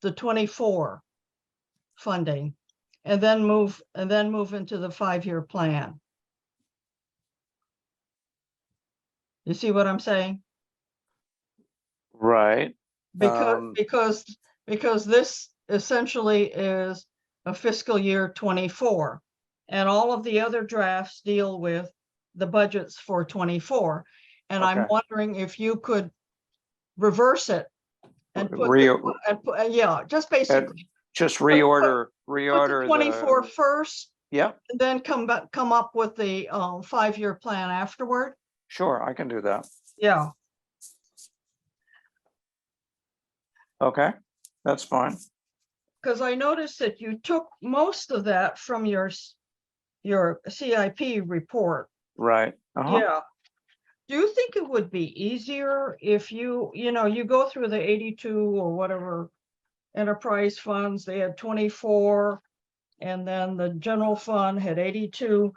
the 24 funding and then move into the 5-year plan. You see what I'm saying? Right. Because this essentially is a fiscal year 24, and all of the other drafts deal with the budgets for 24. And I'm Okay. wondering if you could reverse it and put just basically just reorder put the 24 first, Yeah, and then come up with the 5-year plan afterward. sure, I can do that. Yeah, Okay, that's fine. because I noticed that you took most of that from your CIP report. Right. Yeah. Do you think it would be easier if you go through the 82 or whatever enterprise funds, they had 24, and then the general fund had 82.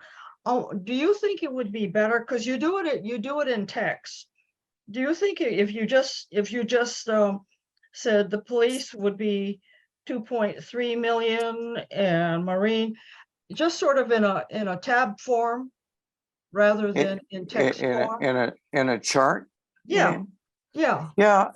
Oh, do you think it would be better? Because you do it in text. Do you think if you just said the police would be 2.3 million and Marine, just sort of in a tab form rather than in text form? In a chart? you Yeah, mean? yeah, Yeah,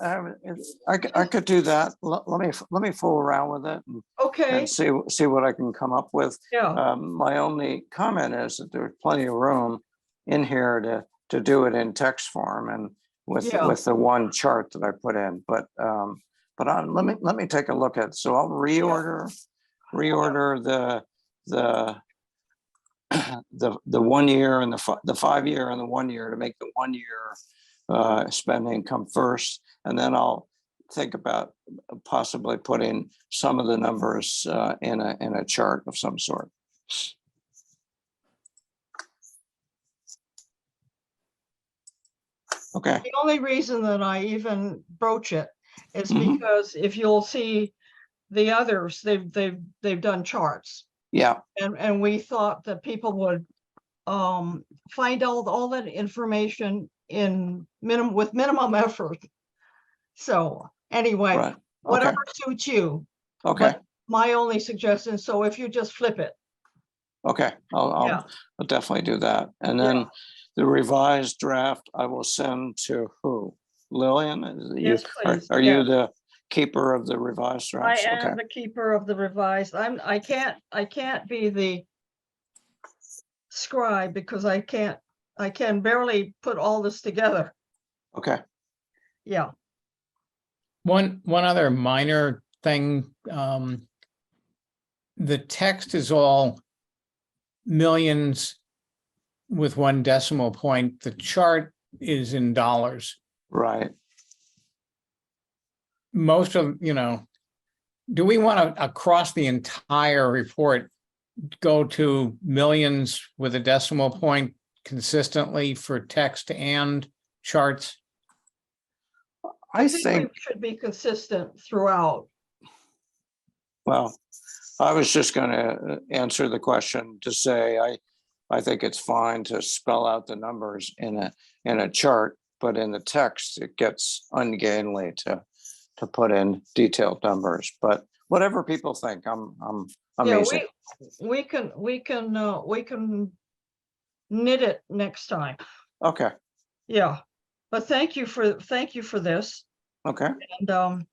I could do that. Let me fool around with it okay, and see what I can come up with. yeah, My only comment is that there's plenty of room in here to do it in text form and with the one chart that I put in. But let me take a look at it. So I'll reorder the 1 year and the 5-year and the 1 year to make the 1 year spending come first, and then I'll think about possibly putting some of the numbers in a chart of some sort. Okay. the only reason that I even broach it is Mhm. because if you'll see the others, they've done charts, Yeah. and we thought that people would find all that information with minimum effort. So anyway, Right. Okay. whatever suits you. Okay. But my only suggestion, so if you just flip it. Okay. I'll definitely do that. And then the revised draft I will send to who? Lillian? Yes, please. Are you the keeper of the revised I drafts? am Okay. the keeper of the revised. I can't be the scribe because I can barely put all this together. Okay. Yeah. One other minor thing, the text is all millions with 1 decimal point. The chart is in dollars. Right. Most of, do we want to, across the entire report, go to millions with a decimal point consistently for text and charts? I think we should be consistent throughout. well, I was just gonna answer the question to say, I think it's fine to spell out the numbers in a chart, but in the text, it gets ungainly to put in detailed numbers, but whatever people think, I'm Yeah, easy. we can knit it next time. Okay, Yeah, but thank you for this. okay, And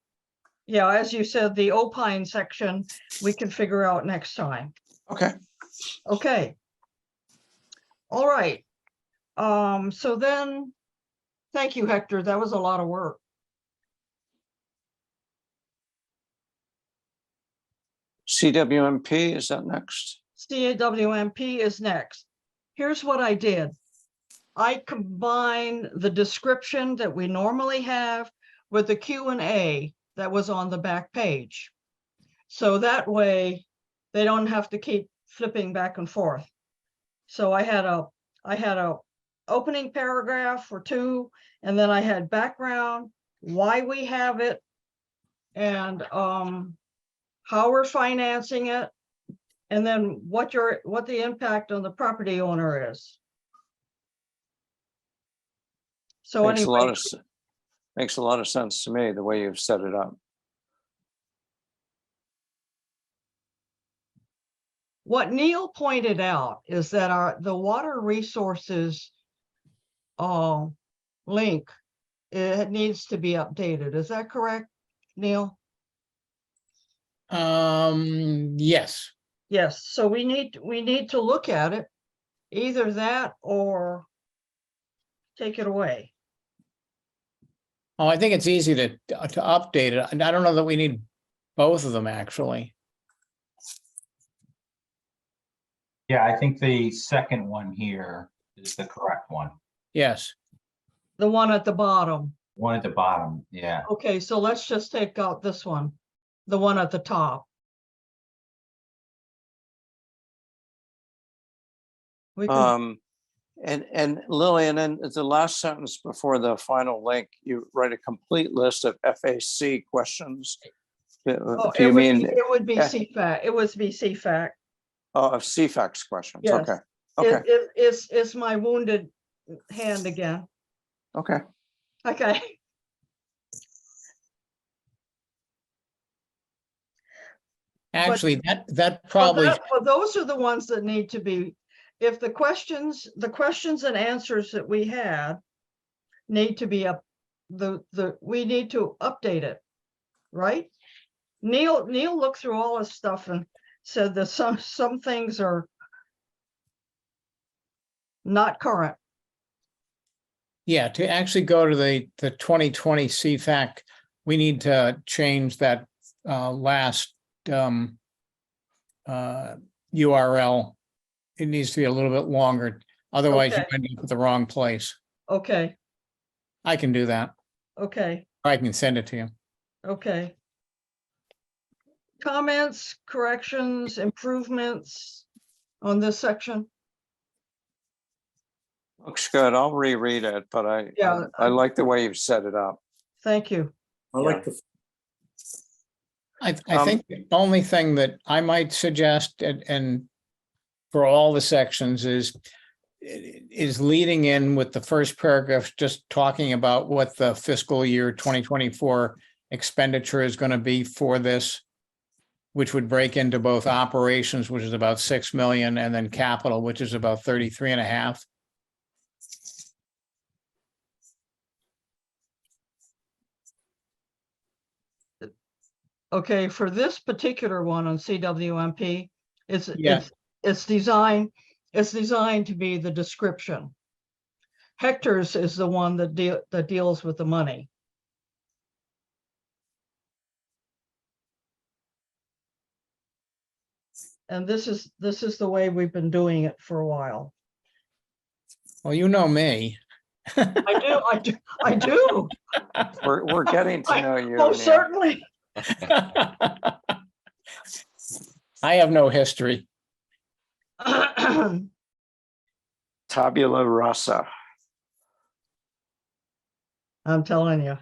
yeah, as you said, the opine section, we can figure out next time. okay. Okay. All right. So then, thank you, Hector. That was a lot of work. CWMP, is that next? CWMP is next. Here's what I did. I combined the description that we normally have with the Q&A that was on the back page. So that way they don't have to keep flipping back and forth. So I had a opening paragraph or two, and then I had background, why we have it, and how we're financing it, and then what the impact on the property owner is. So Makes a lot anyway, of, makes a lot of sense to me, the way you've set it up. what Neil pointed out is that the water resources link, it needs to be updated. Is that correct, Neil? Yes. Yes, so we need to look at it, either that or take it away. Oh, I think it's easy to update it. And I don't know that we need both of them, actually. Yeah, I think the second one here is the correct one. Yes. The one at the bottom. One at the bottom, yeah. Okay, so let's just take out this one, the one at the top. We can, And Lillian, in the last sentence before the final link, you write a complete list of FAC questions. oh, Do you mean it would be eh, CFAC, it was be CFAC. of CFAX questions? Yes. Okay, okay, It's my wounded hand again. okay. Okay. Actually, that But probably, but those are the ones that need to be, if the questions and answers that we had need to be up, we need to update it, right? Neil looked through all his stuff and said that some things are not current. yeah, to actually go to the 2020 CFAC, we need to change that last URL. It needs to be a little bit longer. Otherwise, you Okay. end up at the wrong place. Okay, I can do that. okay, I can send it to you. okay. Comments, corrections, improvements on this section? Looks good. I'll reread it, but Yeah, I like the way you've set it up. Thank you. I like the, I think the only thing that I might suggest and for all the sections is leading in with the first paragraph, just talking about what the fiscal year 2024 expenditure is going to be for this, which would break into both operations, which is about 6 million, and then capital, which is about 33.5. Okay, for this particular one on CWMP, Yeah. it's designed to be the description. Hector's is the one that deals with the money. And this is the way we've been doing it for a while. Well, you know me. I do. We're getting to know you. Most Neil. certainly. I have no history. I'm Tabula rasa. telling you.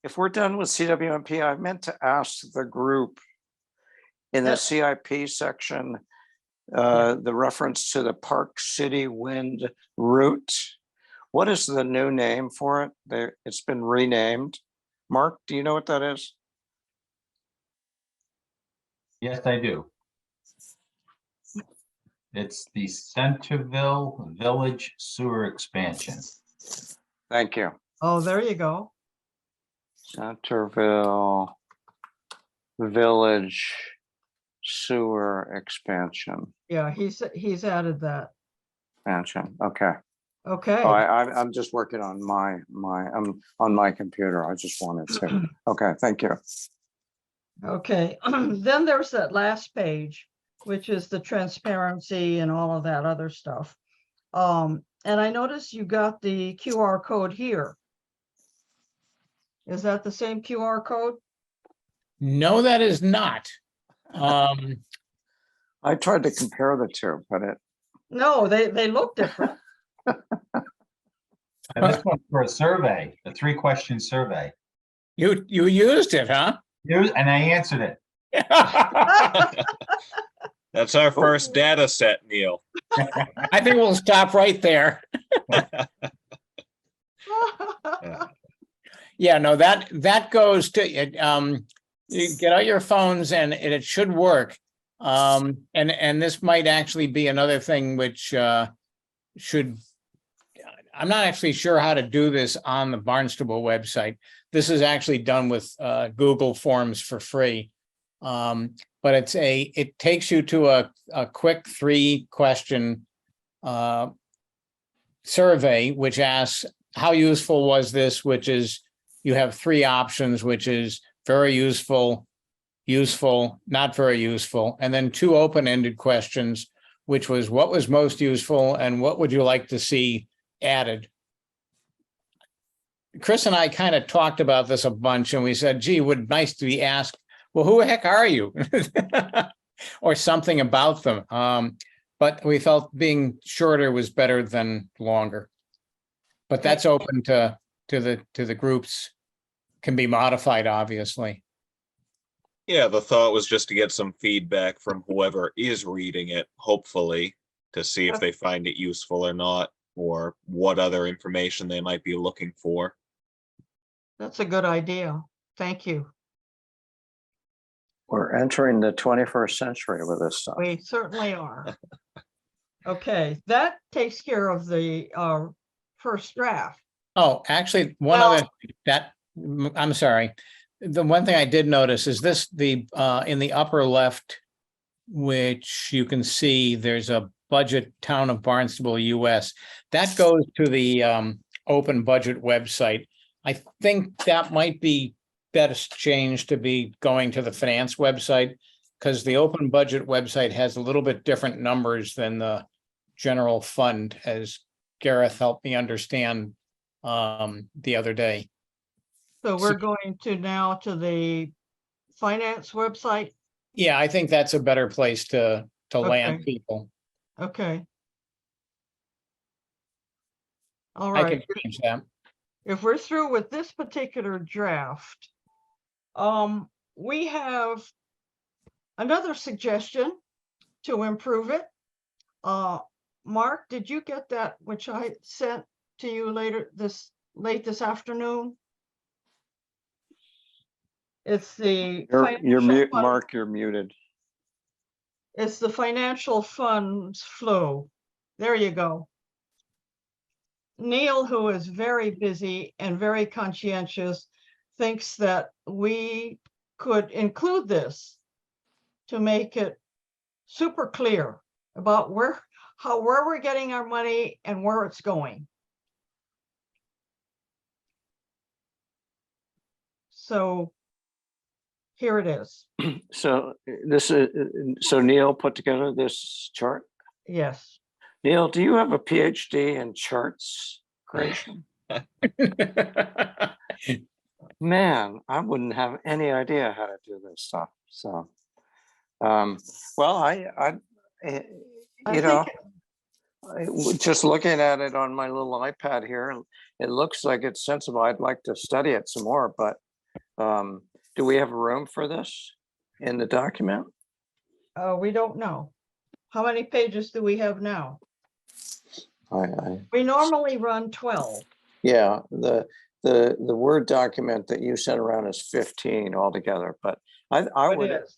if we're done with CWMP, I meant to ask the group in the Yep. CIP section, the reference to the Park City Wind route. What is the new name for it? There, it's been renamed. Mark, do you know what that is? Yes, I do. It's the Centerville Village Sewer Expansion. Thank you. Oh, there you go. Centerville Village Sewer Expansion. Yeah, he's added that. Expansion. Okay. Okay. Oh, I'm just working on I'm on my computer. I just wanted to. Okay, thank you. Okay, then there's that last page, which is the transparency and all of that other stuff. And I noticed you got the QR code here. Is that the same QR code? No, that is not. Um, I tried to compare the two, but it, No, they look different. And this one's for a survey, a 3-question survey. you used it, huh? And I answered it. That's our first data set, Neil. I think we'll stop right there. Yeah, no, that goes to it. You get out your phones and it should work. And this might actually be another thing which should. I'm not actually sure how to do this on the Barnstable website. This is actually done with Google Forms for free. But it takes you to a quick 3-question survey, which asks, how useful was this? Which is, you have 3 options, which is very useful, useful, not very useful, and then 2 open-ended questions, which was what was most useful and what would you like to see added. Chris and I kind of talked about this a bunch, and we said, gee, would nice to be asked, well, who the heck are you? Or something about them. But we felt being shorter was better than longer. But that's open to the groups, can be modified, obviously. Yeah, the thought was just to get some feedback from whoever is reading it, hopefully, to see if they find it useful or not, or what other information they might be looking for. That's a good idea. Thank you. we're entering the 21st century with this stuff. We certainly are. Okay, that takes care of the first draft. Oh, actually, one Well- other, I'm sorry. The one thing I did notice is this, in the upper left, which you can see, there's a budget, Town of Barnstable, US. That goes to the open budget website. I think that might be best changed to be going to the finance website, because the open budget website has a little bit different numbers than the general fund, as Gareth helped me understand the other day. So we're going to now to the finance website. Yeah, I think that's a better place to land Okay. people. Okay. All I can right, change that. if we're through with this particular draft, we have another suggestion to improve it. Mark, did you get that, which I sent to you late this afternoon? It's the You're financial mute, fund- Mark, you're muted. It's the financial funds flow. There you go. Neil, who is very busy and very conscientious, thinks that we could include this to make it super clear about where we're getting our money and where it's going. So here it is. So this is, so Neil put together this chart. Yes. Neil, do you have a PhD in charts creation? Man, I wouldn't have any idea how to do this stuff. So, well, I you know, think just looking at it on my little iPad here, it looks like it's sensible. I'd like to study it some more, but Do we have room for this in the document? We don't know. How many pages do we have now? We normally run 12. Yeah, the Word document that you sent around is 15 altogether, but I It would, is.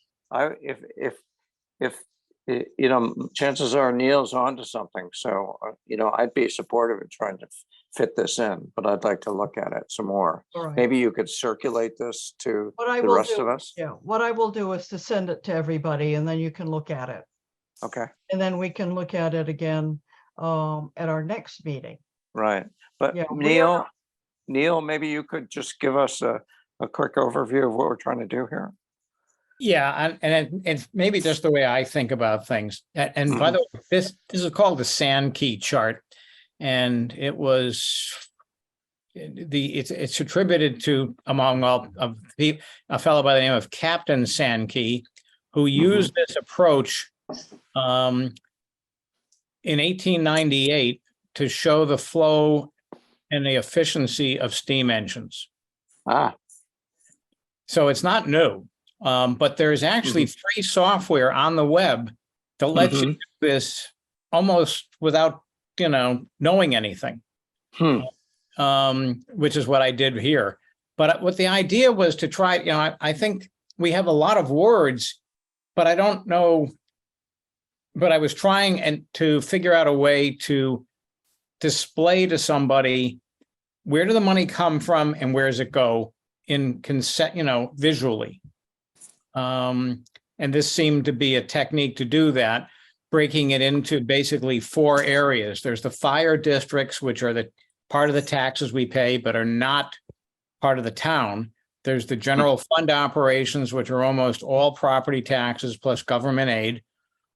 if, you know, chances are Neil's onto something, so, you know, I'd be supportive of trying to fit this in, but I'd like to look at it some more. All right. Maybe you could circulate this to What I the will rest of do, us? yeah, what I will do is to send it to everybody and then you can look at it. Okay, And then we can look at it again at our next meeting. right. But Yeah, we are- Neil, maybe you could just give us a quick overview of what we're trying to do here. Yeah, it's maybe just the way I think about things. And by the way, this is called the sand key chart. And it was it's attributed to, among all of the, a fellow by the name of Captain Sankey, who used this approach in 1898 to show the flow and the efficiency of steam engines. Ah, So it's not new, but there's actually free software on the web that lets you do this almost without, you know, knowing anything. Which is what I did here. But what the idea was to try, you know, I think we have a lot of words, but I don't know. But I was trying to figure out a way to display to somebody, where did the money come from and where does it go in consent, you know, visually. And this seemed to be a technique to do that, breaking it into basically 4 areas. There's the fire districts, which are the part of the taxes we pay, but are not part of the town. There's the general fund operations, which are almost all property taxes plus government aid,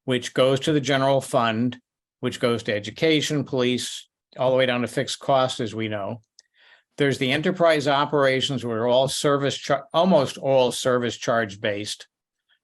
which goes to the general fund, which goes to education, police, all the way down to fixed costs, as we know. There's the enterprise operations, where all almost all service charge based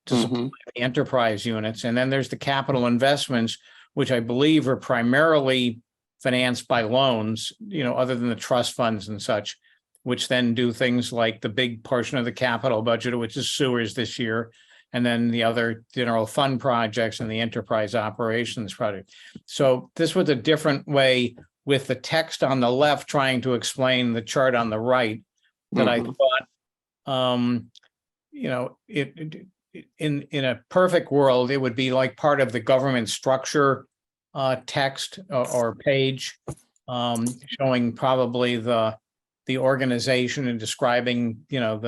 to supply the enterprise units. And then there's the capital investments, which I believe are primarily financed by loans, you know, other than the trust funds and such, which then do things like the big portion of the capital budget, which is sewers this year, and then the other general fund projects and the enterprise operations project. So this was a different way, with the text on the left trying to explain the chart on the right, that I thought, you know, in a perfect world, it would be like part of the government structure text or page, showing probably the organization and describing, you know,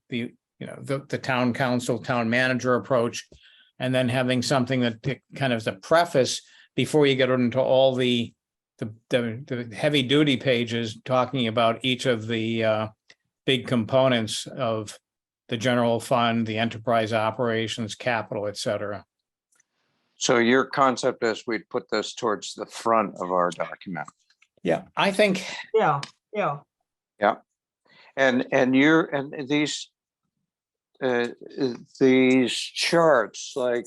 the town council, town manager approach, and then having something that kind of is a preface before you get into all the heavy duty pages talking about each of the big components of the general fund, the enterprise operations, capital, et cetera. so your concept is we'd put this towards the front of our document. Yeah, I think. Yeah. And these charts, like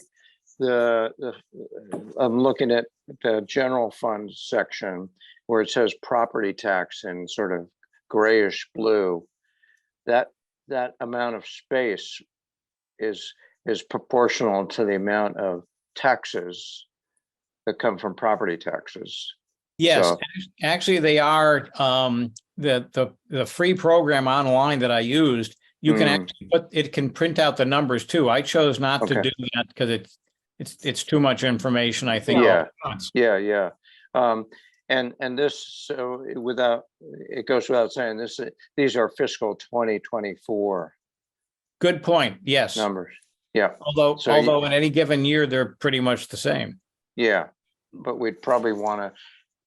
I'm looking at the general fund section where it says property tax in sort of grayish blue. That amount of space is proportional to the amount of taxes that come from property taxes. Yes, So- actually, they are. The free program online that I used, you can actually it can print out the numbers too. I chose not to do that because it's too much information, I think. Yeah. And this, so it goes without saying, these are fiscal 2024 Good point. Yes. numbers. Yeah. Although in any given year, they're pretty much the same. Yeah, but we'd probably want to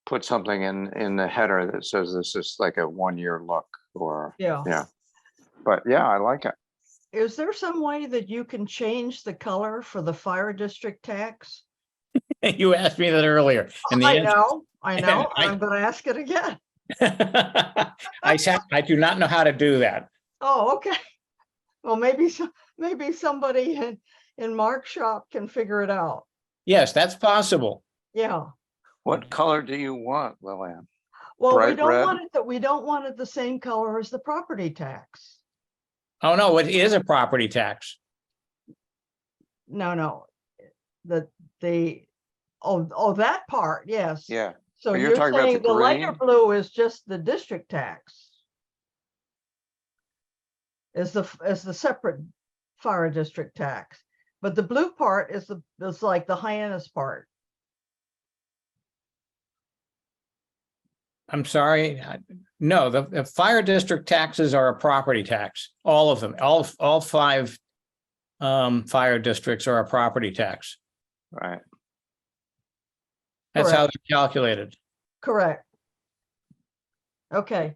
put something in the header that says this is like a 1-year look, or Yeah. But yeah, I like it. Is there some way that you can change the color for the fire district tax? You asked me that earlier. And the I answer, know, and I'm gonna ask it again. I do not know how to do that. Oh, okay. Well, maybe somebody in Mark's shop can figure it out. Yes, that's possible. Yeah. What color do you want, Lillian? Well, Bright red? we don't want it the same color as the property tax. Oh, no, it is a property tax. No. That part, yes. Yeah, So but you're you're talking about saying the the lighter green? blue is just the district tax? Is the separate fire district tax, but the blue part is like the Hyannis part. I'm sorry. No, the fire district taxes are a property tax. All of them, all five fire districts are a property tax. Right. That's how Correct. they're calculated. Correct. Okay.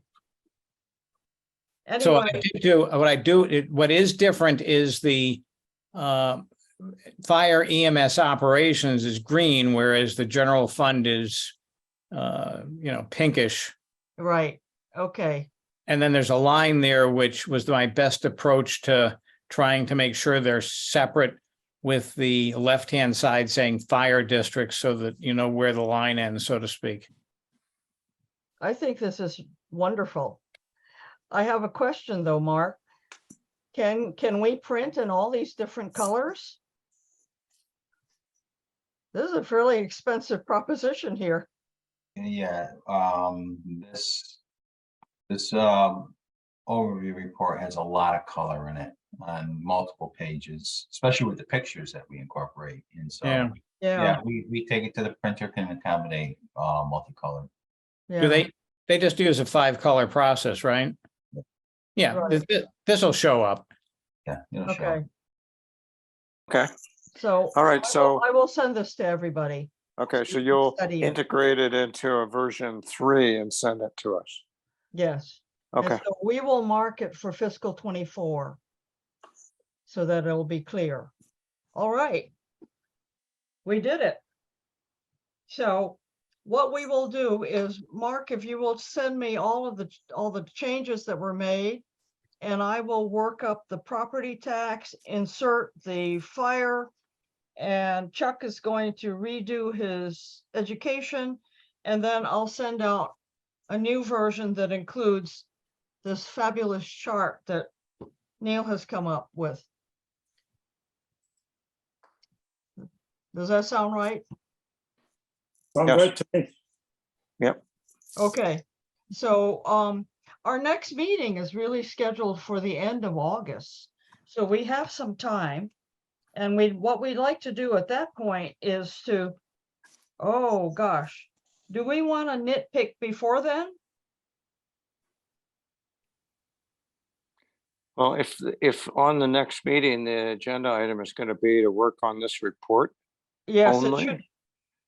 So Anyway, what is different is the fire EMS operations is green, whereas the general fund is pinkish. right, okay, And then there's a line there, which was my best approach to trying to make sure they're separate, with the left-hand side saying fire districts, so that you know where the line ends, so to speak. I think this is wonderful. I have a question though, Mark. Can we print in all these different colors? This is a fairly expensive proposition here. Yeah, this overview report has a lot of color in it on multiple pages, especially with the pictures that we incorporate. And so, Yeah. yeah, we take it to the printer, can accommodate multicolored. Do they just use a 5-color process, right? Yeah, Right. this will show up. Yeah. it'll show. Okay, Okay, so. all right, so, I will send this to everybody. okay, so you can you'll study it. integrate it into a version 3 and send it to us. Yes. And Okay, so we will mark it for fiscal 24. So that it'll be clear. All right. We did it. So what we will do is, Mark, if you will send me all the changes that were made, and I will work up the property tax, insert the fire, and Chuck is going to redo his education, and then I'll send out a new version that includes this fabulous chart that Neil has come up with. Does that sound right? Sound Yes. right to me. Okay, so our next meeting is really scheduled for the end of August. So we have some time. And what we'd like to do at that point is to, oh gosh, do we want to nitpick before then? well, if on the next meeting, the agenda item is going to be to work on this report Yes, it only, should.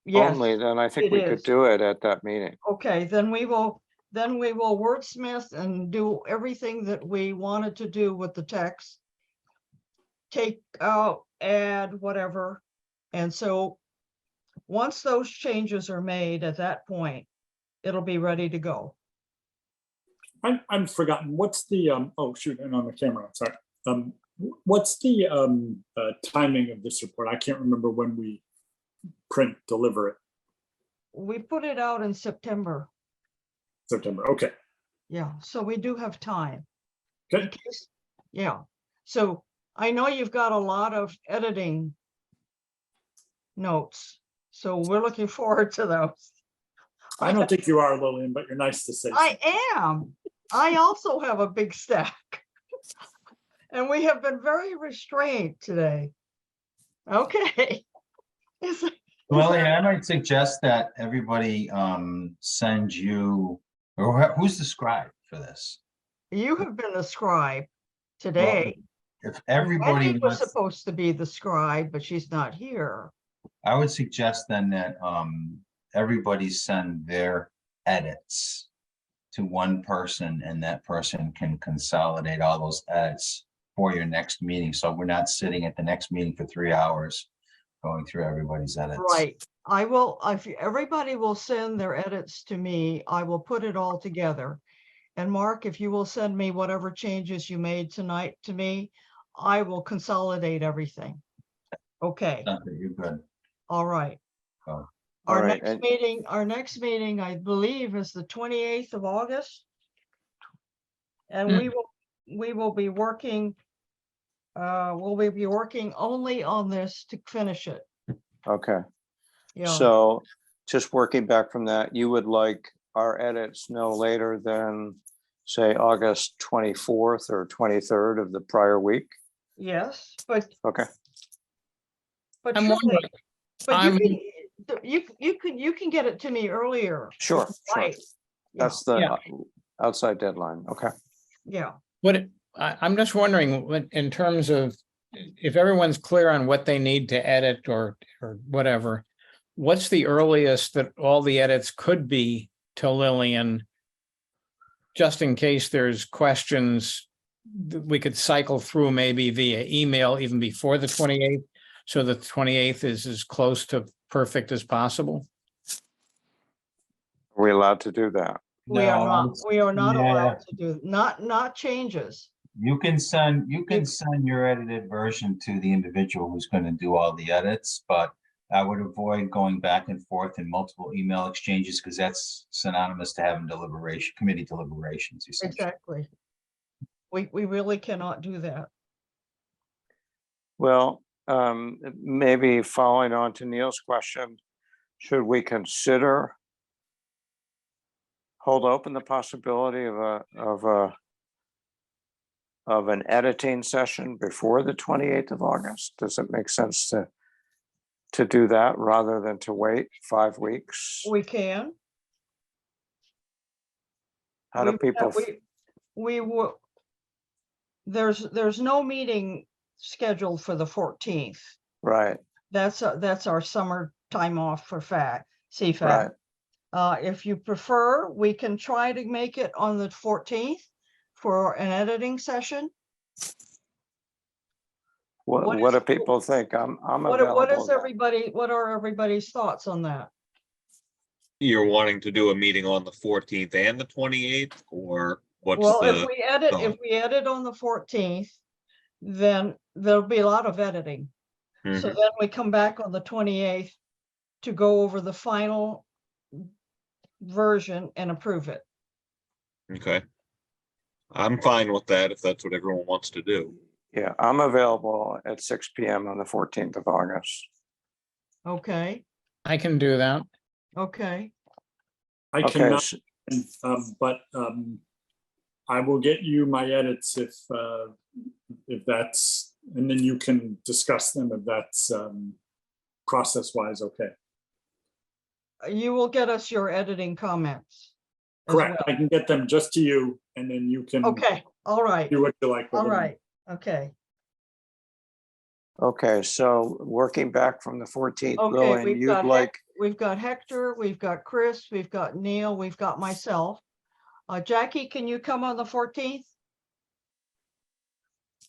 Yes, only, then I think it we could is. do it at that meeting. Okay, then we will wordsmith and do everything that we wanted to do with the text. Take out, add, whatever. And so once those changes are made at that point, it'll be ready to go. I'm forgotten. What's the, oh, shoot, and on the camera, sorry. What's the timing of this report? I can't remember when we deliver it. We put it out in September. September, okay. Yeah, so we do have time. Good. In case- Yeah, so I know you've got a lot of editing notes, so we're looking forward to those. I don't think you are, Lillian, but you're nice to say. I am. I also have a big stack. And we have been very restrained today. Okay. Well, yeah, I might suggest that everybody send you, or who's the scribe for this? You have been the scribe today. If everybody Wendy was wants, supposed to be the scribe, but she's not here. I would suggest then that everybody send their edits to one person, and that person can consolidate all those edits for your next meeting. So we're not sitting at the next meeting for 3 hours going through everybody's edits. Right. I will, if everybody will send their edits to me, I will put it all together. And Mark, if you will send me whatever changes you made tonight to me, I will consolidate everything. Okay, You're good. all right. Oh. Our All right, next meeting, I believe, is the 28th of August. And we will we will be working, we'll be working only on this to finish it. Okay, Yeah, so just working back from that, you would like our edits no later than, say, August 24th or 23rd of the prior week? yes, but Okay, but I'm surely, wondering, but you I'm- can, you can get it to me earlier. sure, sure. Right. That's Yeah. the outside deadline. Okay. Yeah, I'm just wondering, in terms of, if everyone's clear on what they need to edit or whatever, what's the earliest that all the edits could be to Lillian? Just in case there's questions, we could cycle through maybe via email even before the 28th, so the 28th is as close to perfect as possible. Are we allowed to do that? we are No, not, we are not yeah. allowed to do, not changes. You can send your edited version to the individual who's going to do all the edits, but I would avoid going back and forth in multiple email exchanges because that's synonymous to having committee deliberations, essentially. Exactly. We really cannot do that. Well, maybe following on to Neil's question, should we consider hold open the possibility of an editing session before the 28th of August? Does it make sense to do that rather than to wait 5 weeks? We can. How do people, We will. There's no meeting scheduled for the 14th. right, That's our summer time off for CFAC. right. If you prefer, we can try to make it on the 14th for an editing session. What What is- do people think? I'm What available. are everybody's thoughts on that? You're wanting to do a meeting on the 14th and the 28th, or what's Well, if the, we edit on the 14th, then there'll be a lot of editing. So Mhm. then we come back on the 28th to go over the final version and approve it. Okay. I'm fine with that if that's what everyone wants to do. Yeah, I'm available at 6 PM on the 14th of August. Okay, I can do that. okay, I Okay, cannot, but I will get you my edits if that's, and then you can discuss them if that's process wise, okay. you will get us your editing comments. as Correct, I can get them just to you and then you can well. Okay, all right, do what you like with all them. right, okay, okay, so working back from the 14th, okay, Lillian, you'd like, we've got Hector, we've got Chris, we've got Neil, we've got myself. Jackie, can you come on the 14th?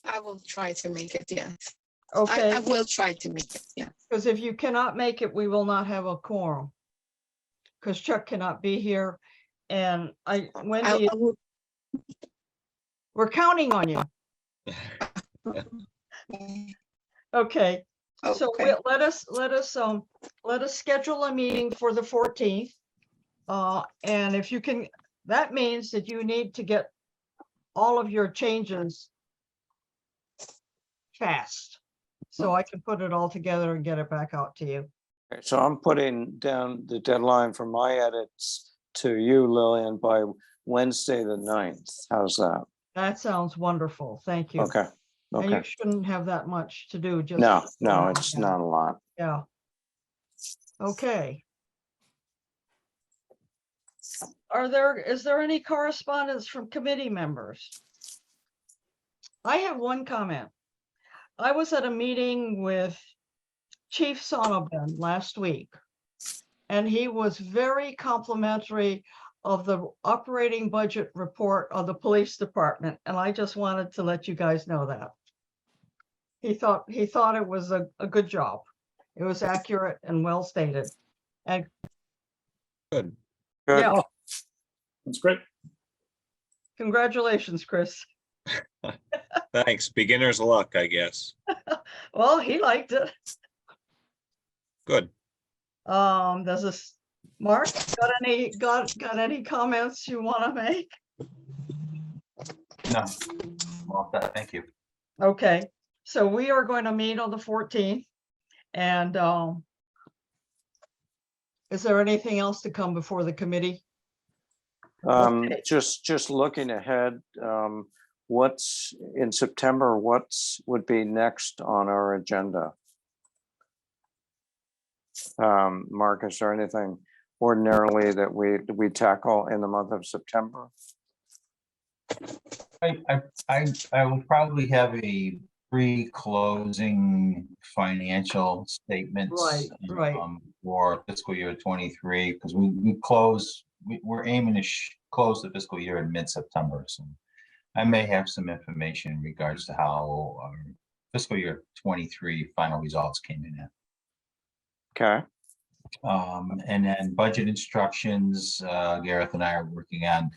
I will try to make it, yes. Okay, I will try to make it, yeah. because if you cannot make it, we will not have a quorum. Because Chuck cannot be here, and Wendy, I will, we're counting on you. Okay, so okay. let us schedule a meeting for the 14th. And if you can, that means that you need to get all of your changes fast. So I can put it all together and get it back out to you. so I'm putting down the deadline for my edits to you, Lillian, by Wednesday, the 9th. How's that? That sounds wonderful. Thank you. Okay, And you okay. shouldn't have that much to do, just. No, it's Yeah. not a lot. Yeah. Okay. Is there any correspondence from committee members? I have one comment. I was at a meeting with Chief Sonoban last week, and he was very complimentary of the operating budget report of the police department, and I just wanted to let you guys know that. He thought it was a good job. It was accurate and well stated. And Good. Good. yeah, That's great. congratulations, Chris. Thanks. Beginner's luck, I guess. Well, he liked it. Good. Does this, Mark, got any comments you want to make? No, Well, thank you. Okay, so we are going to meet on the 14th. And is there anything else to come before the committee? Okay. Just looking ahead, what's in September, would be next on our agenda? Mark, is there anything ordinarily that we tackle in the month of September? I will probably have a pre-closing financial statements. Right. For fiscal year 23, because we close, we're aiming to close the fiscal year in mid-September. So I may have some information in regards to how fiscal year 23 final results came in at. Okay, And then budget instructions, Gareth and I are working on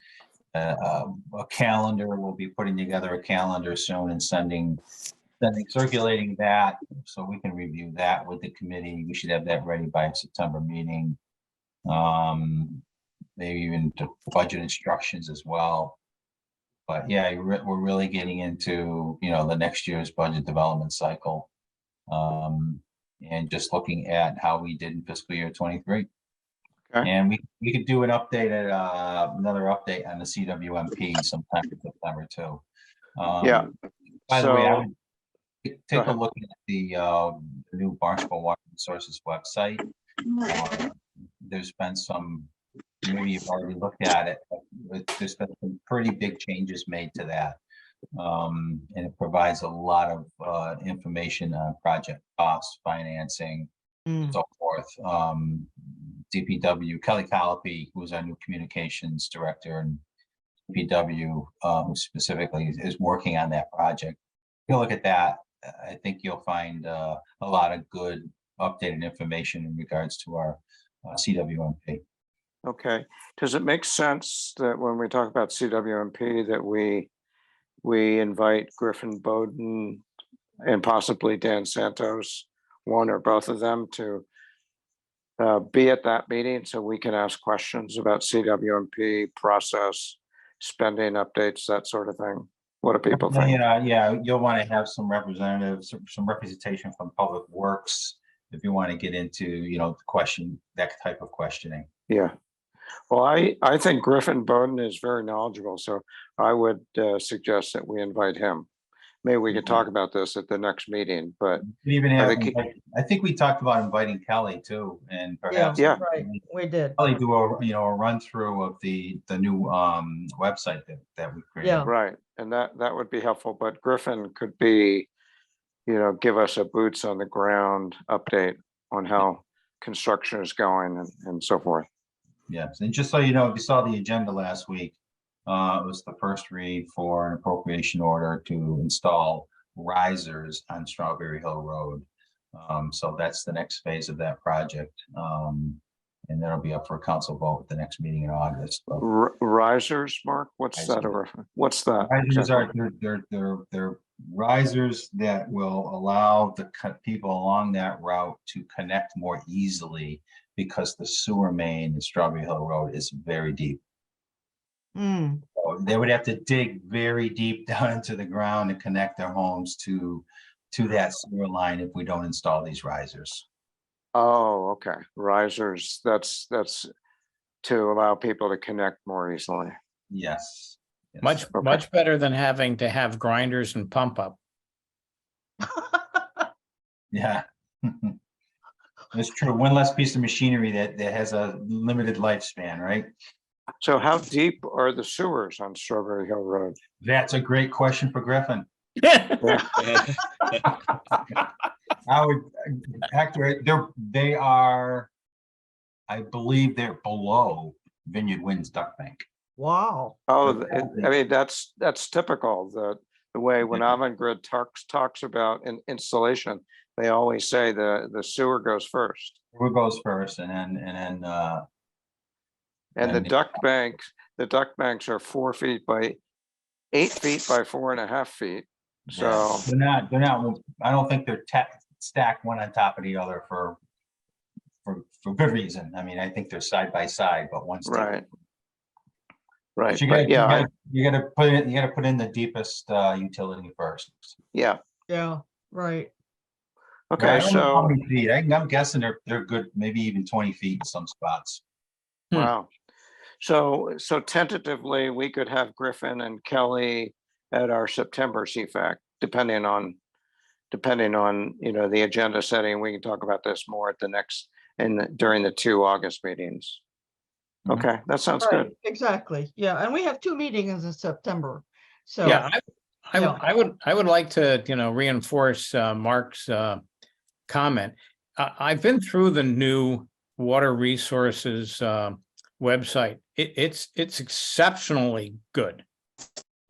a calendar. We'll be putting together a calendar soon and circulating that so we can review that with the committee. We should have that ready by September meeting. Maybe even to budget instructions as well. But yeah, we're really getting into, the next year's budget development cycle. And just looking at how we did in fiscal year 23. Okay. And we could do an update another update on the CWMP sometime in September too. yeah. By the way, I So, would take a look at the new Barnstable Water Resources website. There's been some, maybe you've already looked at it, but there's been some pretty big changes made to that. And it provides a lot of information on project costs, financing, so forth. DPW, Kelly Colopy, who's our new communications director, and DPW, who specifically is working on that project. If you look at that, I think you'll find a lot of good updated information in regards to our CWMP. okay, does it make sense that when we talk about CWMP that we invite Griffin Bowden and possibly Dan Santos, one or both of them, to be at that meeting so we can ask questions about CWMP process, spending updates, that sort of thing? What do people think? Yeah, you'll want to have some representatives, some representation from Public Works if you want to get into, that type of questioning. Yeah. Well, I think Griffin Bowden is very knowledgeable, so I would suggest that we invite him. Maybe we could talk about this at the next meeting, but We even have, think I think we talked about inviting Kelly too, and perhaps Yeah. Right, we did. Kelly do a run through of the new website that we created. Yeah. right, and that would be helpful, but Griffin could be, give us a boots on the ground update on how construction is going and so forth. Yes, and just so you know, if you saw the agenda last week, it was the first read for an appropriation order to install risers on Strawberry Hill Road. So that's the next phase of that project. And that'll be up for a council vote at the next meeting in August. Risers, Mark? What's that? What's that? Risers are they're risers that will allow the people along that route to connect more easily because the sewer main in Strawberry Hill Road is very deep. So they would have to dig very deep down into the ground and connect their homes to that sewer line if we don't install these risers. Oh, okay. Risers, that's to allow people to connect more easily. Yes. Much better than having to have grinders and pump up. Yeah. It's true. One less piece of machinery that has a limited lifespan, right? So how deep are the sewers on Strawberry Hill Road? That's a great question for Griffin. Yeah. I would actually, they are, I believe they're below Vineyard Wind's duct bank. Wow. Oh, I mean, that's typical. The way when Avangrid talks about installation, they always say the sewer goes first. Sewer goes first, and the duct banks are 4 feet by 8 feet by 4.5 feet. So they're not. I don't think they're stacked one on top of the other for good reason. I mean, I think they're side by side, but one's right. Right, You but gotta, yeah, you gotta put in the deepest utility first. yeah, Yeah, right. I okay, don't know how so, many feet. I'm guessing they're good, maybe even 20 feet in some spots. wow. So tentatively, we could have Griffin and Kelly at our September CFAC, depending on, you know, the agenda setting. We can talk about this more at the next, during the 2 August meetings. Mhm. Okay, that sounds Right, good. exactly. Yeah, and we have 2 meetings in September. So, Yeah, Yeah. I would like to, you know, reinforce Mark's comment. I've been through the new water resources website. It's exceptionally good.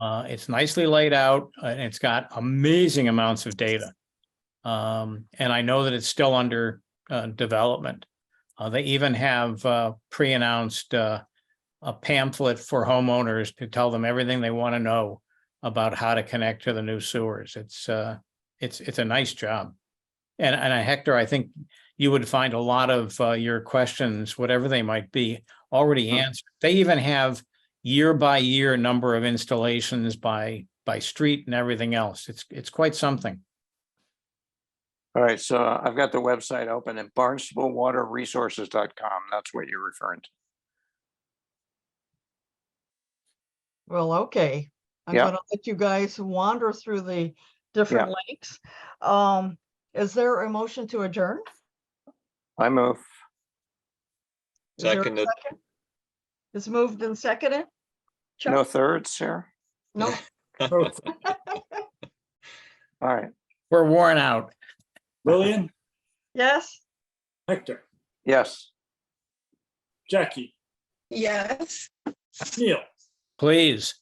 It's nicely laid out, and it's got amazing amounts of data. And I know that it's still under development. They even have pre-announced a pamphlet for homeowners to tell them everything they want to know about how to connect to the new sewers. It's a nice job. And Hector, I think you would find a lot of your questions, whatever they might be, already answered. They even have year by year number of installations by street and everything else. It's quite something. All right, so I've got the website open at barnstablewaterresources.com. That's what you're referring to. well, okay. I'm Yeah. gonna let you guys wander through the different links. Is there a motion to adjourn? I move. Is there a Seconded. second? It's moved and seconded? Chuck? No thirds here? No, Oh, All right, We're worn out. Lillian, yes? Hector, yes. Jackie, Yes. Neil, Please.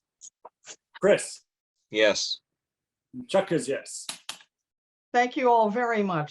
Chris, Yes. Chuck is yes. Thank you all very much.